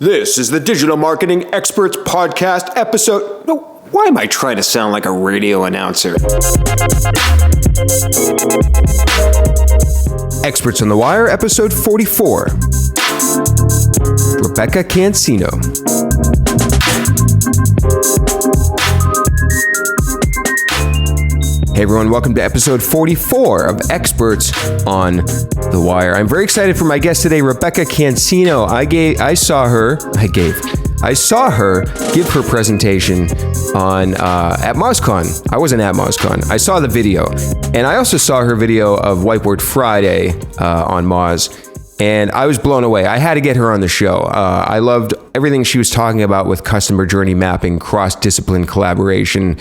This is the Digital Marketing Experts Podcast episode. No, why am I trying to sound like a radio announcer? Experts on the Wire, episode 44. Rebekah Cancino. Hey everyone, welcome to episode 44 of Experts on the Wire. I'm very excited for my guest today, Rebekah Cancino. I saw her give her presentation on at MozCon. I wasn't at MozCon. I saw the video, and I also saw her video of Whiteboard Friday on Moz, and I was blown away. I had to get her on the show. I loved everything she was talking about with customer journey mapping, cross-discipline collaboration,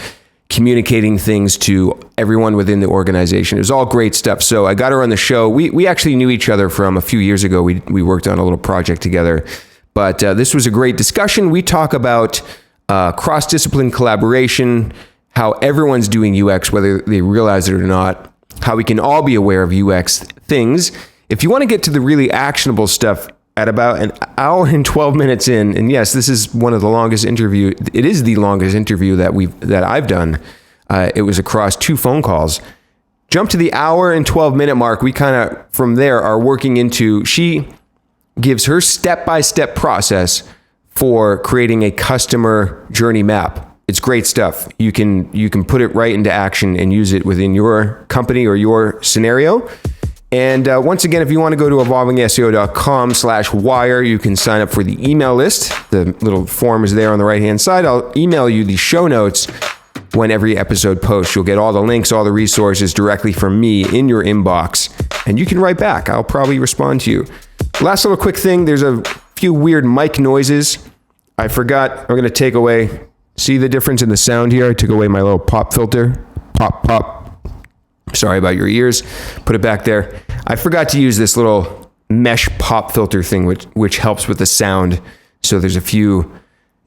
communicating things to everyone within the organization. It was all great stuff. So I got her on the show. We actually knew each other from a few years ago. We worked on a little project together. But this was a great discussion. We talk about cross-discipline collaboration, how everyone's doing UX, whether they realize it or not, how we can all be aware of UX things. If you want to get to the really actionable stuff, at about an hour and 12 minutes in, and yes, this is one of the longest interview. It is the longest interview that I've done. It was across 2 phone calls. Jump to the hour and 12 minute mark. We kind of from there are working into. She gives her step-by-step process for creating a customer journey map. It's great stuff. You can put it right into action and use it within your company or your scenario. And once again, if you want to go to evolvingeseo.com/wire, you can sign up for the email list. The little form is there on the right-hand side. I'll email you the show notes when every episode posts. You'll get all the links, all the resources directly from me in your inbox, and you can write back. I'll probably respond to you. Last little quick thing, there's a few weird mic noises. I forgot, I'm going to take away, see the difference in the sound here? I took away my little pop filter. Pop, pop. Sorry about your ears. Put it back there. I forgot to use this little mesh pop filter thing, which helps with the sound. So there's a few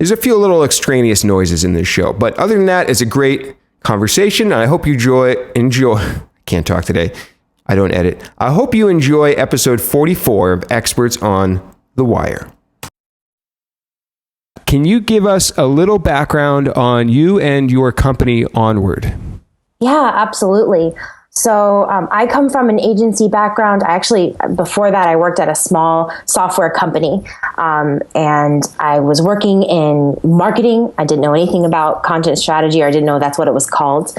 little extraneous noises in this show. But other than that, it's a great conversation. And I hope you enjoy. I can't talk today. I don't edit. I hope you enjoy episode 44 of Experts on the Wire. Can you give us a little background on you and your company, Onward? Yeah, absolutely. So I come from an agency background. Before that, I worked at a small software company, and I was working in marketing. I didn't know anything about content strategy, or I didn't know that's what it was called.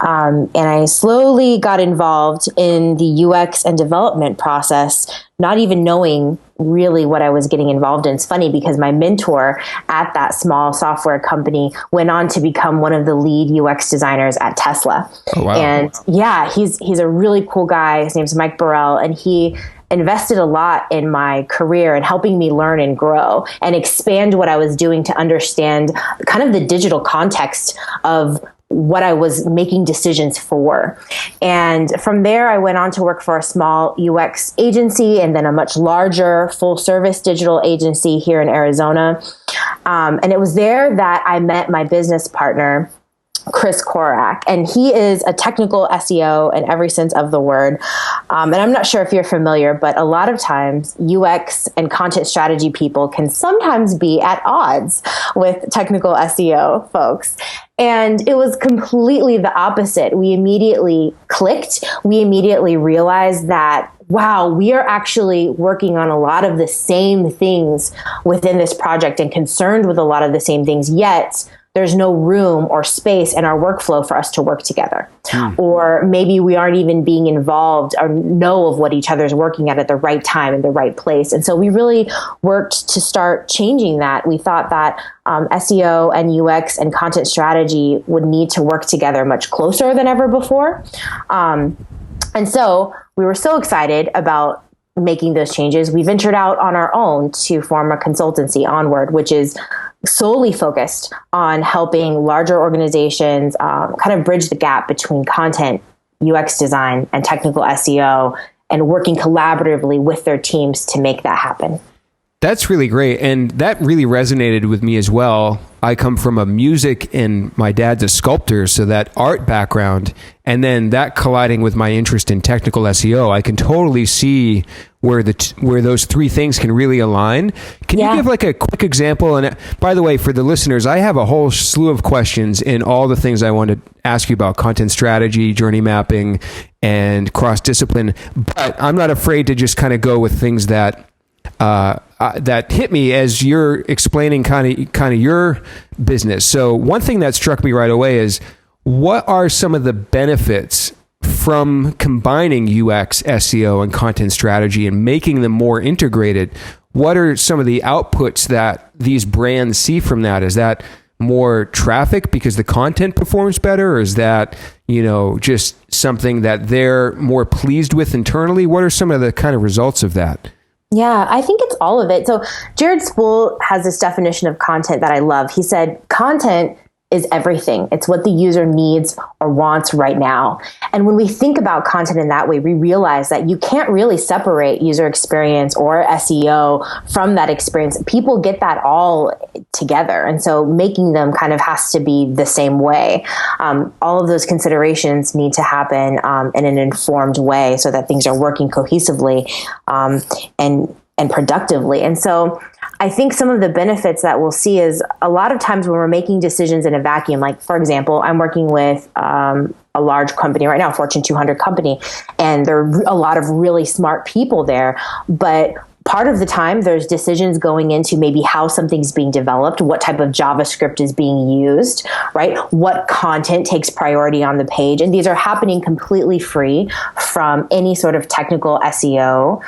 And I slowly got involved in the UX and development process, not even knowing really what I was getting involved in. It's funny because my mentor at that small software company went on to become one of the lead UX designers at Tesla. Oh, wow. And yeah, he's a really cool guy. His name's Mike Burrell, and he invested a lot in my career and helping me learn and grow and expand what I was doing to understand kind of the digital context of what I was making decisions for. And from there, I went on to work for a small UX agency and then a much larger full service digital agency here in Arizona. And it was there that I met my business partner, Chris Korak, and he is a technical SEO in every sense of the word. And I'm not sure if you're familiar, but a lot of times UX and content strategy people can sometimes be at odds with technical SEO folks. And it was completely the opposite. We immediately clicked. We immediately realized that, wow, we are actually working on a lot of the same things within this project and concerned with a lot of the same things, yet there's no room or space in our workflow for us to work together. Or maybe we aren't even being involved or know of what each other's working at the right time in the right place. And so we really worked to start changing that. We thought that SEO and UX and content strategy would need to work together much closer than ever before. And so we were so excited about making those changes. We ventured out on our own to form a consultancy, Onward, which is solely focused on helping larger organizations kind of bridge the gap between content, UX design, and technical SEO, and working collaboratively with their teams to make that happen. That's really great. And that really resonated with me as well. I come from a music and my dad's a sculptor, so that art background, and then that colliding with my interest in technical SEO, I can totally see where where those three things can really align. Can you give like a quick example? And by the way, for the listeners, I have a whole slew of questions in all the things I want to ask you about: content strategy, journey mapping, and cross-discipline. But I'm not afraid to just kind of go with things that that hit me as you're explaining kind of your business. So one thing that struck me right away is, what are some of the benefits from combining UX, SEO, and content strategy and making them more integrated? What are some of the outputs that these brands see from that? Is that more traffic because the content performs better? Or is that, just something that they're more pleased with internally? What are some of the kind of results of that? Yeah, I think it's all of it. So Jared Spool has this definition of content that I love. He said, content is everything. It's what the user needs or wants right now. And when we think about content in that way, we realize that you can't really separate user experience or SEO from that experience. People get that all together. And so making them kind of has to be the same way. All of those considerations need to happen in an informed way so that things are working cohesively and productively. And so I think some of the benefits that we'll see is a lot of times when we're making decisions in a vacuum, like, for example, I'm working with a large company right now, Fortune 200 company, and there are a lot of really smart people there. But part of the time, there's decisions going into maybe how something's being developed, what type of JavaScript is being used, right? What content takes priority on the page. And these are happening completely free from any sort of technical SEO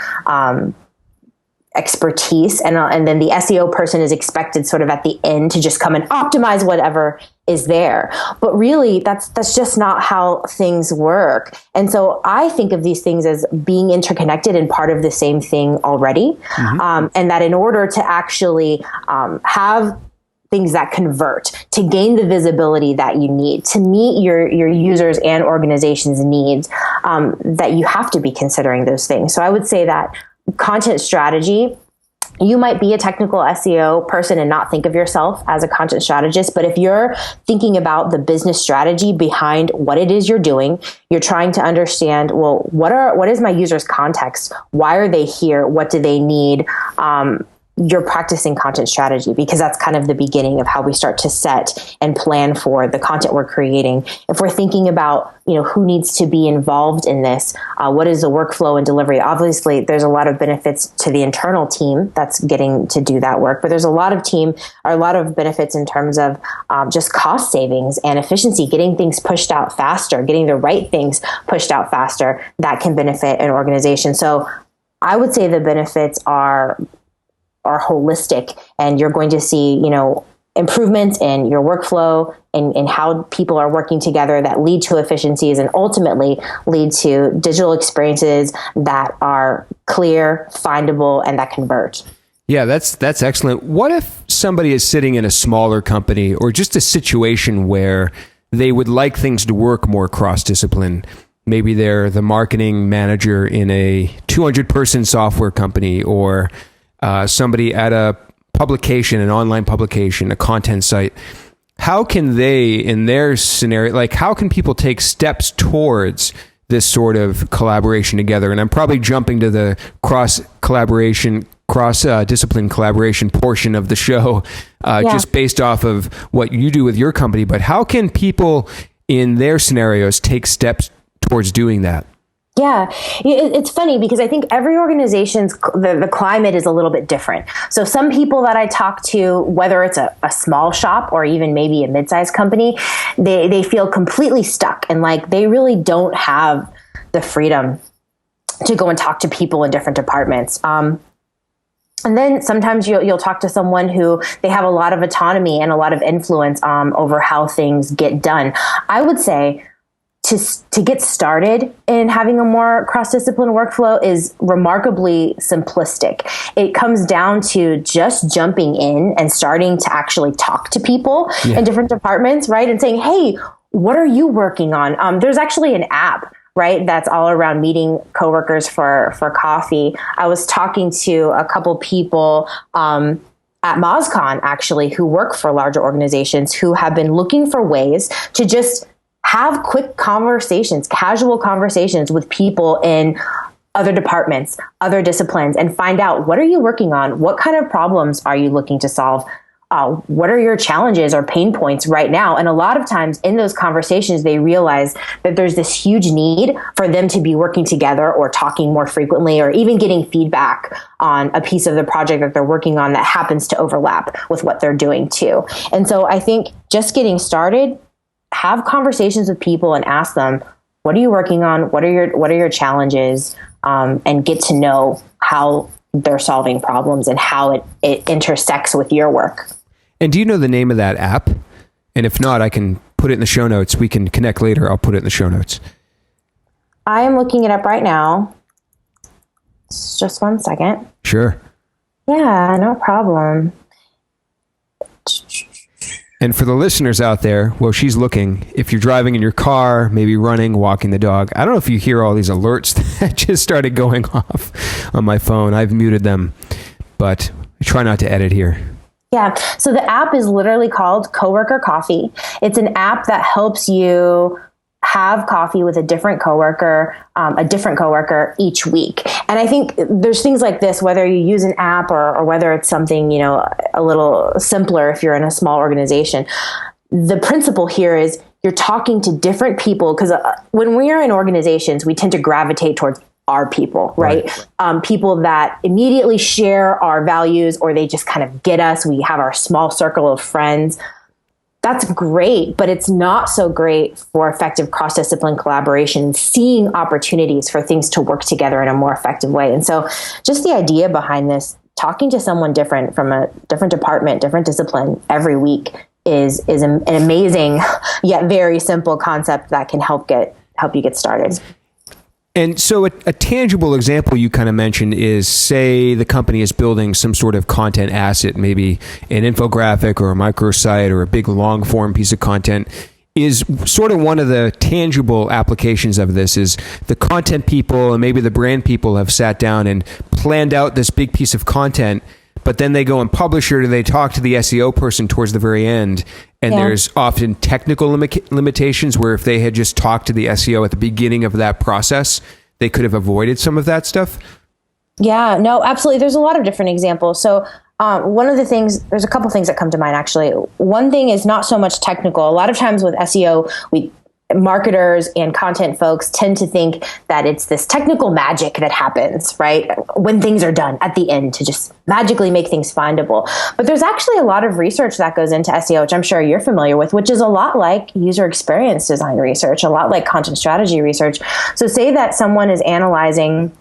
expertise, and then the SEO person is expected sort of at the end to just come and optimize whatever is there. But really, that's just not how things work. And so I think of these things as being interconnected and part of the same thing already. And that in order to actually have things that convert, to gain the visibility that you need, to meet your users and organizations' needs, that you have to be considering those things. So I would say that content strategy, you might be a technical SEO person and not think of yourself as a content strategist, but if you're thinking about the business strategy behind what it is you're doing, you're trying to understand, well, what is my user's context? Why are they here? What do they need? You're practicing content strategy, because that's kind of the beginning of how we start to set and plan for the content we're creating. If we're thinking about, who needs to be involved in this, what is the workflow and delivery? Obviously, there's a lot of benefits to the internal team that's getting to do that work, but there's a lot of benefits in terms of just cost savings and efficiency, getting things pushed out faster, getting the right things pushed out faster that can benefit an organization. So I would say the benefits are holistic, and you're going to see, improvements in your workflow and how people are working together that lead to efficiencies and ultimately lead to digital experiences that are clear, findable, and that convert. Yeah, that's excellent. What if somebody is sitting in a smaller company, or just a situation where they would like things to work more cross-discipline? Maybe they're the marketing manager in a 200-person software company, or somebody at a publication, an online publication, a content site. How can they, in their scenario, how can people take steps towards this sort of collaboration together? And I'm probably jumping to the cross-discipline collaboration portion of the show, just based off of what you do with your company. But how can people in their scenarios take steps towards doing that? Yeah, it's funny because I think every organization's, the climate is a little bit different. So some people that I talk to, whether it's a small shop or even maybe a mid-sized company, they feel completely stuck and they really don't have the freedom to go and talk to people in different departments. And then sometimes you'll talk to someone who they have a lot of autonomy and a lot of influence over how things get done. I would say to get started in having a more cross-discipline workflow is remarkably simplistic. It comes down to just jumping in and starting to actually talk to people in different departments, right? And saying, hey, what are you working on? There's actually an app, right, that's all around meeting coworkers for coffee. I was talking to a couple people at MozCon, actually, who work for larger organizations who have been looking for ways to just have quick conversations, casual conversations with people in other departments, other disciplines, and find out, what are you working on? What kind of problems are you looking to solve? What are your challenges or pain points right now? And a lot of times in those conversations, they realize that there's this huge need for them to be working together or talking more frequently, or even getting feedback on a piece of the project that they're working on that happens to overlap with what they're doing too. And so I think just getting started, have conversations with people and ask them, what are you working on? What are your challenges? And get to know how they're solving problems and how it intersects with your work. And do you know the name of that app? And if not, I can put it in the show notes. We can connect later. I'll put it in the show notes. I am looking it up right now. Just one second. Sure. Yeah, no problem. And for the listeners out there, while she's looking, if you're driving in your car, maybe running, walking the dog, I don't know if you hear all these alerts that just started going off on my phone. I've muted them, but I try not to edit here. Yeah. So the app is literally called Coworker Coffee. It's an app that helps you have coffee with a different coworker each week. And I think there's things like this, whether you use an app or whether it's something, a little simpler if you're in a small organization. The principle here is you're talking to different people, because when we are in organizations, we tend to gravitate towards our people, right? People that immediately share our values, or they just kind of get us. We have our small circle of friends. That's great, but it's not so great for effective cross-discipline collaboration and seeing opportunities for things to work together in a more effective way. And so just the idea behind this, talking to someone different from a different department, different discipline every week is an amazing yet very simple concept that can help you get started. And so a tangible example you kind of mentioned is, say the company is building some sort of content asset, maybe an infographic or a microsite or a big long form piece of content. Is sort of one of the tangible applications of this is the content people and maybe the brand people have sat down and planned out this big piece of content, but then they go and publish it, or they talk to the SEO person towards the very end. And there's often technical limitations where if they had just talked to the SEO at the beginning of that process, they could have avoided some of that stuff. Yeah, no, absolutely. There's a lot of different examples. So one of the things, there's a couple things that come to mind, actually. One thing is not so much technical. A lot of times with SEO, marketers and content folks tend to think that it's this technical magic that happens, right? When things are done at the end to just magically make things findable. But there's actually a lot of research that goes into SEO, which I'm sure you're familiar with, which is a lot like user experience design research, a lot like content strategy research. So say that someone is analyzing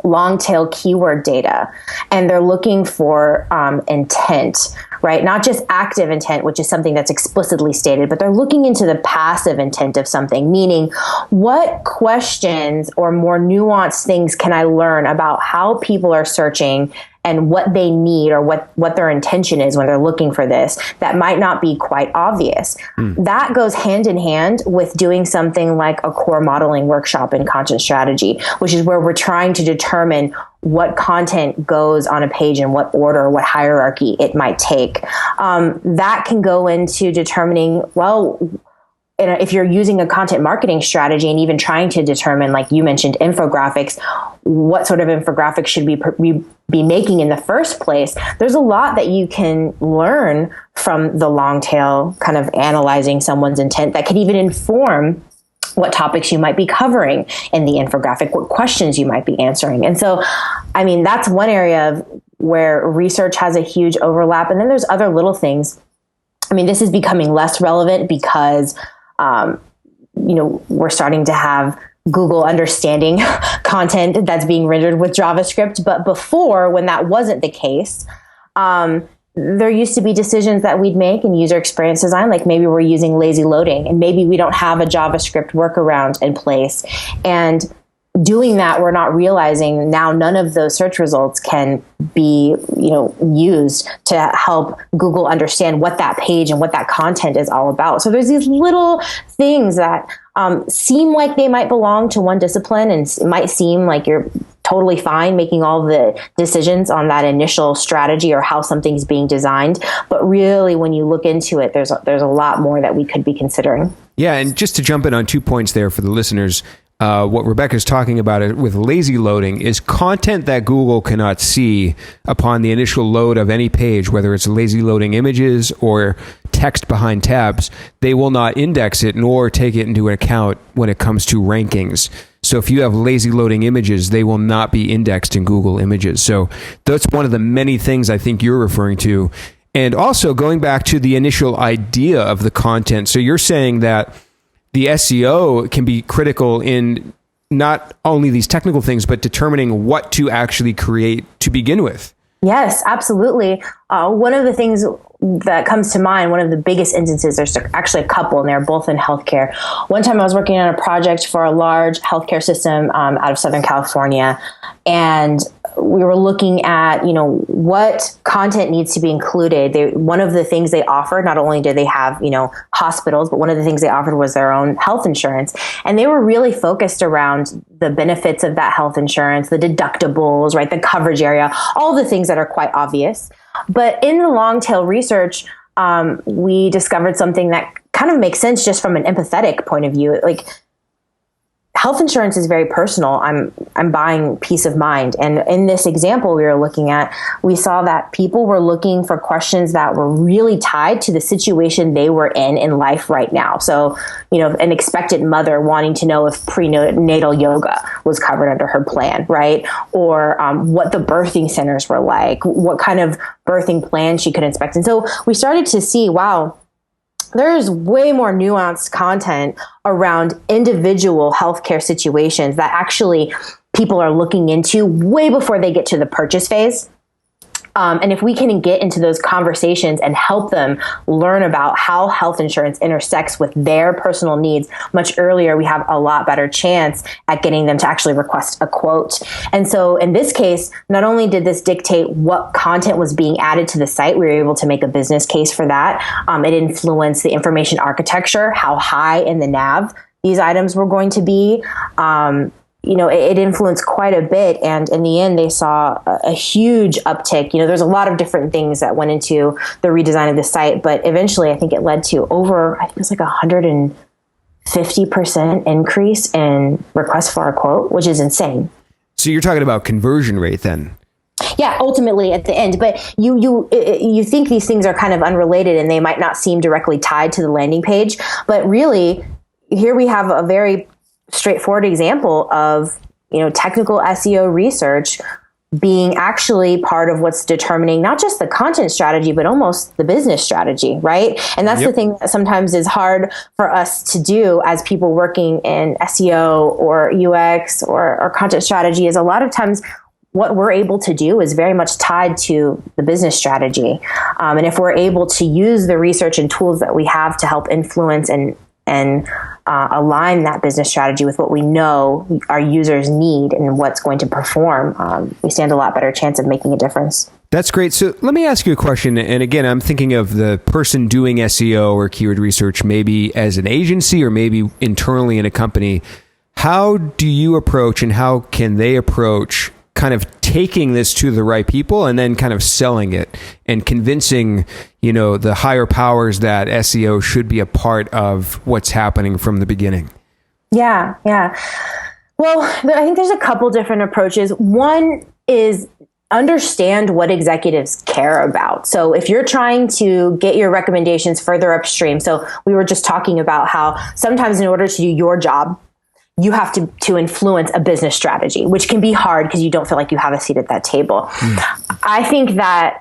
long tail keyword data and they're looking for intent, right? Not just active intent, which is something that's explicitly stated, but they're looking into the passive intent of something, meaning what questions or more nuanced things can I learn about how people are searching and what they need or what their intention is when they're looking for this that might not be quite obvious. That goes hand in hand with doing something like a core modeling workshop in content strategy, which is where we're trying to determine what content goes on a page in what order, what hierarchy it might take. That can go into determining, if you're using a content marketing strategy and even trying to determine, like you mentioned, infographics, what sort of infographics should we be making in the first place? There's a lot that you can learn from the long tail, kind of analyzing someone's intent that could even inform what topics you might be covering in the infographic, what questions you might be answering. And so, I mean, that's one area of where research has a huge overlap. And then there's other little things. I mean, this is becoming less relevant because we're starting to have Google understanding content that's being rendered with JavaScript. But before, when that wasn't the case, there used to be decisions that we'd make in user experience design, like maybe we're using lazy loading and maybe we don't have a JavaScript workaround in place. And doing that, we're not realizing now none of those search results can be, used to help Google understand what that page and what that content is all about. So there's these little things that seem like they might belong to one discipline, and it might seem like you're totally fine making all the decisions on that initial strategy or how something's being designed. But really, when you look into it, there's a lot more that we could be considering. Yeah, and just to jump in on 2 points there for the listeners, what Rebekah's talking about with lazy loading is content that Google cannot see upon the initial load of any page, whether it's lazy loading images or text behind tabs. They will not index it nor take it into account when it comes to rankings. So if you have lazy loading images, they will not be indexed in Google Images. So that's one of the many things I think you're referring to. And also going back to the initial idea of the content. So you're saying that the SEO can be critical in not only these technical things, but determining what to actually create to begin with. Yes, absolutely. One of the things that comes to mind, one of the biggest instances, there's actually a couple, and they're both in healthcare. One time I was working on a project for a large healthcare system out of Southern California, and we were looking at, what content needs to be included. One of the things they offered, not only did they have, hospitals, but one of the things they offered was their own health insurance. And they were really focused around the benefits of that health insurance, the deductibles, right, the coverage area, all the things that are quite obvious. But in the long tail research, we discovered something that kind of makes sense just from an empathetic point of view. Like, health insurance is very personal. I'm buying peace of mind. And in this example we were looking at, we saw that people were looking for questions that were really tied to the situation they were in life right now. So, an expectant mother wanting to know if prenatal yoga was covered under her plan, right? Or what the birthing centers were like, what kind of birthing plan she could expect. And so we started to see, wow, there's way more nuanced content around individual healthcare situations that actually people are looking into way before they get to the purchase phase. And if we can get into those conversations and help them learn about how health insurance intersects with their personal needs much earlier, we have a lot better chance at getting them to actually request a quote. And so in this case, not only did this dictate what content was being added to the site, we were able to make a business case for that. It influenced the information architecture, how high in the nav these items were going to be. It influenced quite a bit. And in the end, they saw a huge uptick. There's a lot of different things that went into the redesign of the site, but eventually I think it led to I think it was like 150% increase in requests for a quote, which is insane. So you're talking about conversion rate then? Yeah, ultimately at the end. But you think these things are kind of unrelated and they might not seem directly tied to the landing page. But really, here we have a very straightforward example of, technical SEO research being actually part of what's determining not just the content strategy, but almost the business strategy, right? And that's the thing that sometimes is hard for us to do as people working in SEO or UX or content strategy, is a lot of times what we're able to do is very much tied to the business strategy. And if we're able to use the research and tools that we have to help influence and align that business strategy with what we know our users need and what's going to perform, we stand a lot better chance of making a difference. That's great. So let me ask you a question. And again, I'm thinking of the person doing SEO or keyword research, maybe as an agency or maybe internally in a company. How do you approach and how can they approach kind of taking this to the right people and then kind of selling it and convincing, the higher powers that SEO should be a part of what's happening from the beginning? Yeah. Well, I think there's a couple different approaches. One is understand what executives care about. So if you're trying to get your recommendations further upstream, so we were just talking about how sometimes in order to do your job, you have to influence a business strategy, which can be hard because you don't feel like you have a seat at that table. I think that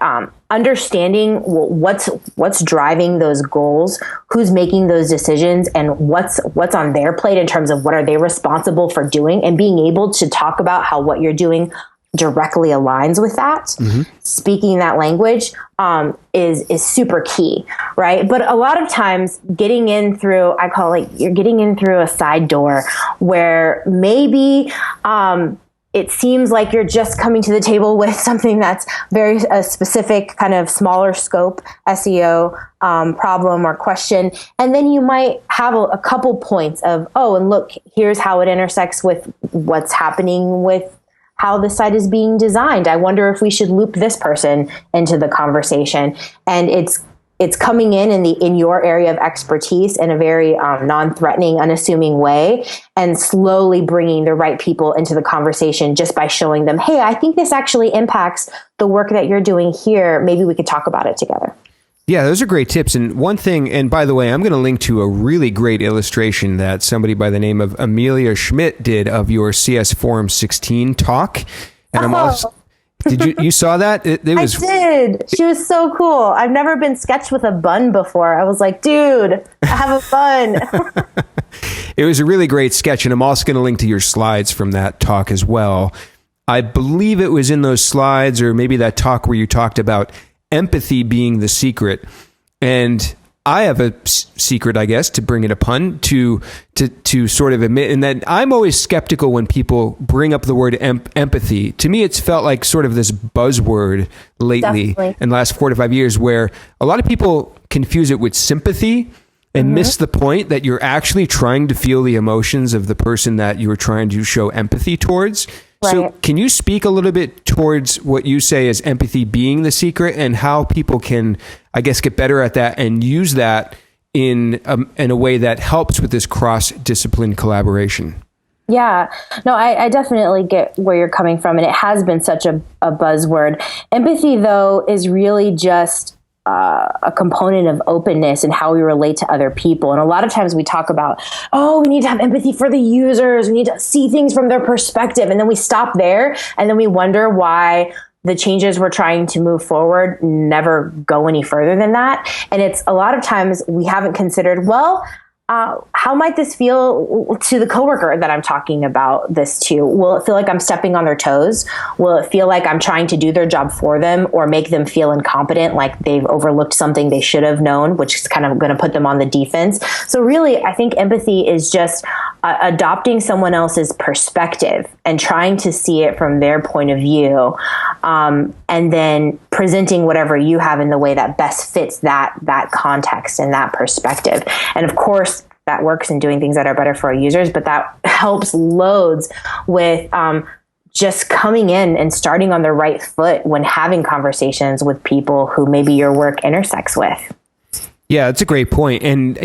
understanding what's driving those goals, who's making those decisions, and what's on their plate in terms of what are they responsible for doing, and being able to talk about how what you're doing directly aligns with that, speaking that language is super key, right? But a lot of times getting in through, I call it, you're getting in through a side door where maybe it seems like you're just coming to the table with something that's very specific, kind of smaller scope SEO problem or question. And then you might have a couple points of, and look, here's how it intersects with what's happening with how the site is being designed. I wonder if we should loop this person into the conversation. And it's coming in your area of expertise in a very non-threatening, unassuming way, and slowly bringing the right people into the conversation just by showing them, hey, I think this actually impacts the work that you're doing here. Maybe we could talk about it together. Yeah, those are great tips. And one thing, and by the way, I'm going to link to a really great illustration that somebody by the name of Amelia Schmidt did of your CS Forum 16 talk. And I'm also... You saw that? It was. I did. She was so cool. I've never been sketched with a bun before. I was like, dude, I have a bun. It was a really great sketch. And I'm also going to link to your slides from that talk as well. I believe it was in those slides, or maybe that talk where you talked about empathy being the secret. And I have a secret, I guess, to bring it a pun, to sort of admit, and that I'm always skeptical when people bring up the word empathy. To me, it's felt like sort of this buzzword lately in the last 4 to 5 years, where a lot of people confuse it with sympathy and miss the point that you're actually trying to feel the emotions of the person that you're trying to show empathy towards. Right. So can you speak a little bit towards what you say is empathy being the secret, and how people can, I guess, get better at that and use that in a way that helps with this cross-discipline collaboration? Yeah, no, I definitely get where you're coming from. And it has been such a buzzword. Empathy, though, is really just a component of openness and how we relate to other people. And a lot of times we talk about, we need to have empathy for the users. We need to see things from their perspective. And then we stop there, and then we wonder why the changes we're trying to move forward never go any further than that. And it's a lot of times we haven't considered, how might this feel to the coworker that I'm talking about this to? Will it feel like I'm stepping on their toes? Will it feel like I'm trying to do their job for them, or make them feel incompetent, like they've overlooked something they should have known, which is kind of going to put them on the defense? So really, I think empathy is just adopting someone else's perspective and trying to see it from their point of view, and then presenting whatever you have in the way that best fits that context and that perspective. And of course, that works in doing things that are better for our users, but that helps loads with just coming in and starting on the right foot when having conversations with people who maybe your work intersects with. Yeah, that's a great point. And,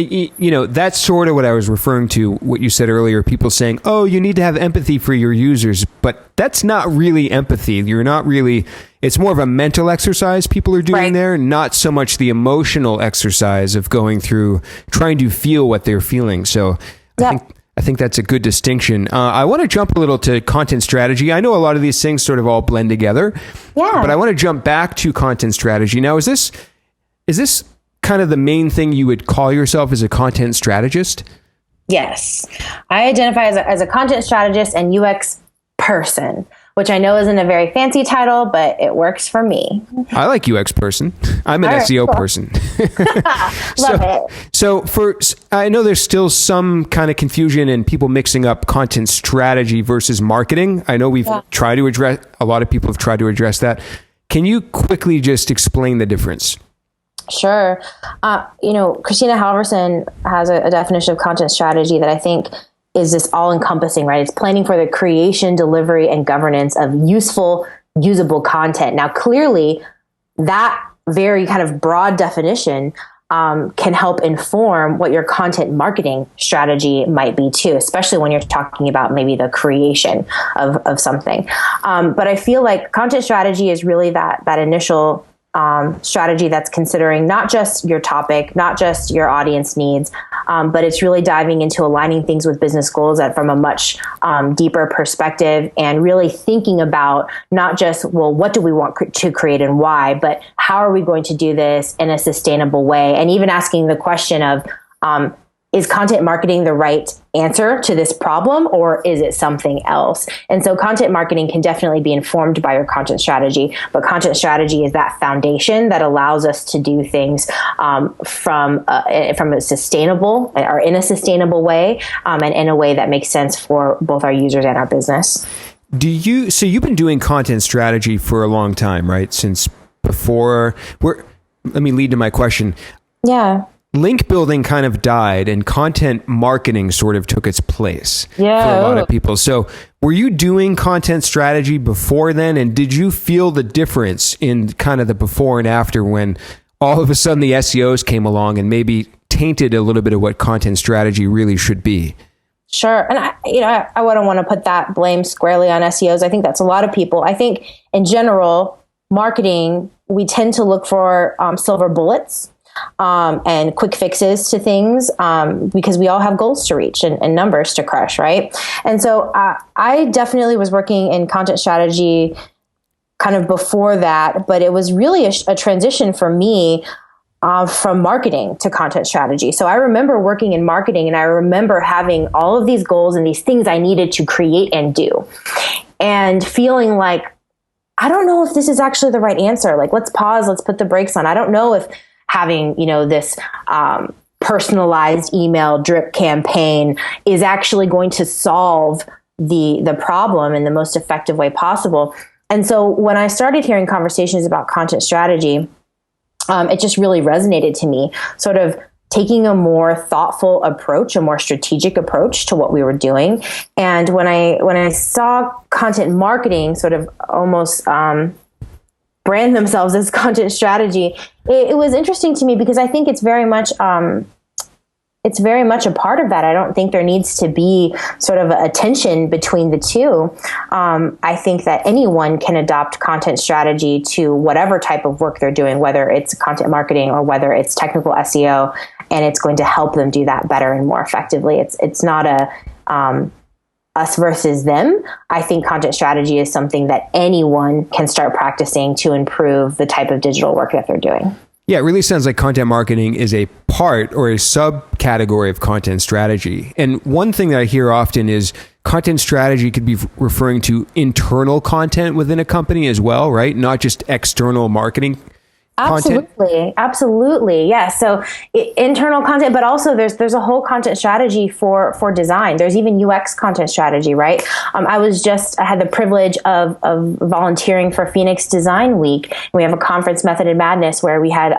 that's sort of what I was referring to, what you said earlier, people saying, you need to have empathy for your users, but that's not really empathy. You're not really, it's more of a mental exercise people are doing there, not so much the emotional exercise of going through, trying to feel what they're feeling. So I think that's a good distinction. I want to jump a little to content strategy. I know a lot of these things sort of all blend together, but I want to jump back to content strategy. Now, is this kind of the main thing you would call yourself as a content strategist? Yes. I identify as a content strategist and UX person, which I know isn't a very fancy title, but it works for me. I like UX person. I'm an SEO person. Love it. So I know there's still some kind of confusion and people mixing up content strategy versus marketing. I know tried to address, a lot of people have tried to address that. Can you quickly just explain the difference? Sure. Christina Halverson has a definition of content strategy that I think is just all encompassing, right? It's planning for the creation, delivery, and governance of useful, usable content. Now, clearly, that very kind of broad definition can help inform what your content marketing strategy might be too, especially when you're talking about maybe the creation of something. But I feel like content strategy is really that initial strategy that's considering not just your topic, not just your audience needs, but it's really diving into aligning things with business goals from a much deeper perspective, and really thinking about not just, what do we want to create and why, but how are we going to do this in a sustainable way? And even asking the question of, is content marketing the right answer to this problem, or is it something else? And so content marketing can definitely be informed by your content strategy, but content strategy is that foundation that allows us to do things from a sustainable or in a sustainable way, and in a way that makes sense for both our users and our business. So you've been doing content strategy for a long time, right? Since before let me lead to my question. Yeah. link building kind of died and content marketing sort of took its place for a lot of people. So were you doing content strategy before then? And did you feel the difference in kind of the before and after when all of a sudden the SEOs came along and maybe tainted a little bit of what content strategy really should be? Sure. And I wouldn't want to put that blame squarely on SEOs. I think that's a lot of people. I think in general, marketing, we tend to look for silver bullets and quick fixes to things because we all have goals to reach and numbers to crush, right? And so I definitely was working in content strategy kind of before that, but it was really a transition for me from marketing to content strategy. So I remember working in marketing and I remember having all of these goals and these things I needed to create and do and feeling like, I don't know if this is actually the right answer. Like, let's pause, let's put the brakes on. I don't know if having, this personalized email drip campaign is actually going to solve the problem in the most effective way possible. And so when I started hearing conversations about content strategy, it just really resonated to me, sort of taking a more thoughtful approach, a more strategic approach to what we were doing. And when I saw content marketing sort of almost brand themselves as content strategy, it was interesting to me because I think it's very much a part of that. I don't think there needs to be sort of a tension between the two. I think that anyone can adopt content strategy to whatever type of work they're doing, whether it's content marketing or whether it's technical SEO, and it's going to help them do that better and more effectively. It's not a us versus them. I think content strategy is something that anyone can start practicing to improve the type of digital work that they're doing. Yeah, it really sounds like content marketing is a part or a subcategory of content strategy. And one thing that I hear often is content strategy could be referring to internal content within a company as well, right? Not just external marketing content. Absolutely. Yeah. So internal content, but also there's a whole content strategy for design. There's even UX content strategy, right? I had the privilege of volunteering for Phoenix Design Week. We have a conference, Method and Madness, where we had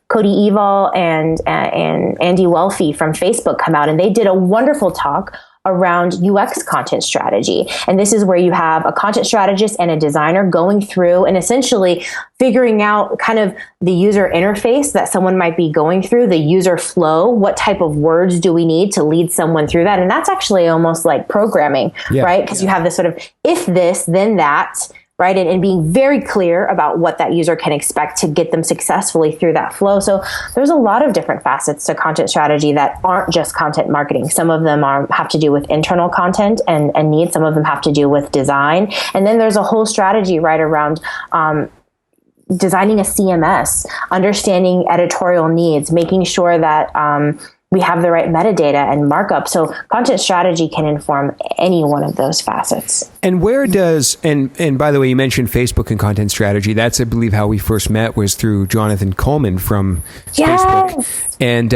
Cody Evil and Andy Welfie from Facebook come out, and they did a wonderful talk around UX content strategy. And this is where you have a content strategist and a designer going through and essentially figuring out kind of the user interface that someone might be going through, the user flow, what type of words do we need to lead someone through that? And that's actually almost like programming, right? Because you have this sort of if this, then that, right? And being very clear about what that user can expect to get them successfully through that flow. So there's a lot of different facets to content strategy that aren't just content marketing. Some of them have to do with internal content and needs. Some of them have to do with design. And then there's a whole strategy right around designing a CMS, understanding editorial needs, making sure that we have the right metadata and markup. So content strategy can inform any one of those facets. And where does, and by the way, you mentioned Facebook and content strategy. That's, I believe, how we first met was through Jonathan Coleman from Facebook. And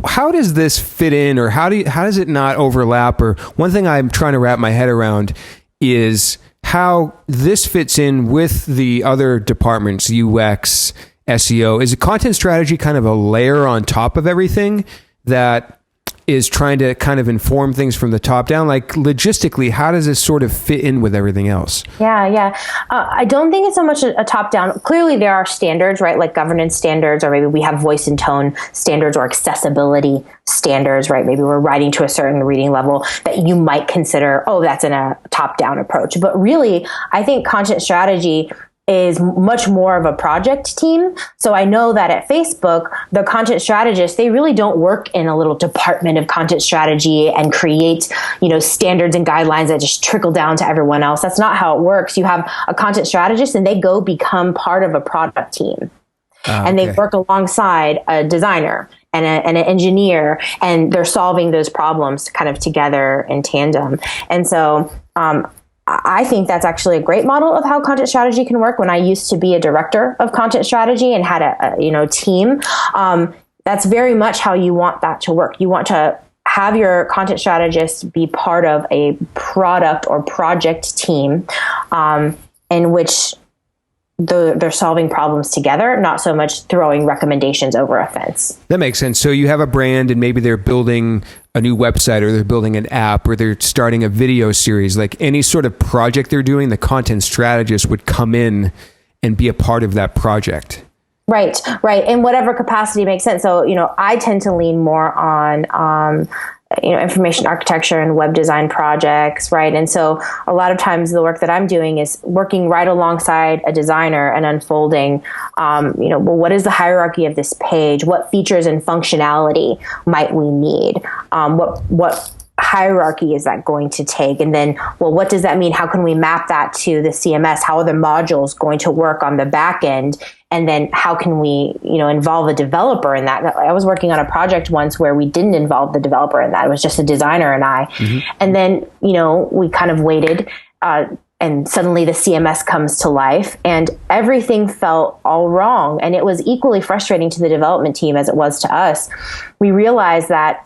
how does this fit in, or how does it not overlap? Or one thing I'm trying to wrap my head around is how this fits in with the other departments, UX, SEO. Is a content strategy kind of a layer on top of everything that is trying to kind of inform things from the top down? Like logistically, how does this sort of fit in with everything else? Yeah. I don't think it's so much a top down. Clearly there are standards, right? Like governance standards, or maybe we have voice and tone standards or accessibility standards, right? Maybe we're writing to a certain reading level that you might consider, that's in a top down approach. But really, I think content strategy is much more of a project team. So I know that at Facebook, the content strategists, they really don't work in a little department of content strategy and create, standards and guidelines that just trickle down to everyone else. That's not how it works. You have a content strategist and they go become part of a product team. And they work alongside a designer and an engineer, and they're solving those problems kind of together in tandem. And so, I think that's actually a great model of how content strategy can work. When I used to be a director of content strategy and had a team, that's very much how you want that to work. You want to have your content strategist be part of a product or project team, in which they're solving problems together, not so much throwing recommendations over a fence. That makes sense. So you have a brand and maybe they're building a new website or they're building an app or they're starting a video series. Like any sort of project they're doing, the content strategist would come in and be a part of that project. Right. In whatever capacity makes sense. So, I tend to lean more on, information architecture and web design projects, right? And so a lot of times the work that I'm doing is working right alongside a designer and unfolding, well, what is the hierarchy of this page? What features and functionality might we need? What hierarchy is that going to take? And then, well, what does that mean? How can we map that to the CMS? How are the modules going to work on the back end? And then how can we, involve a developer in that? I was working on a project once where we didn't involve the developer in that. It was just a designer and I. Mm-hmm. And then, we kind of waited and suddenly the CMS comes to life and everything felt all wrong. And it was equally frustrating to the development team as it was to us. We realized that,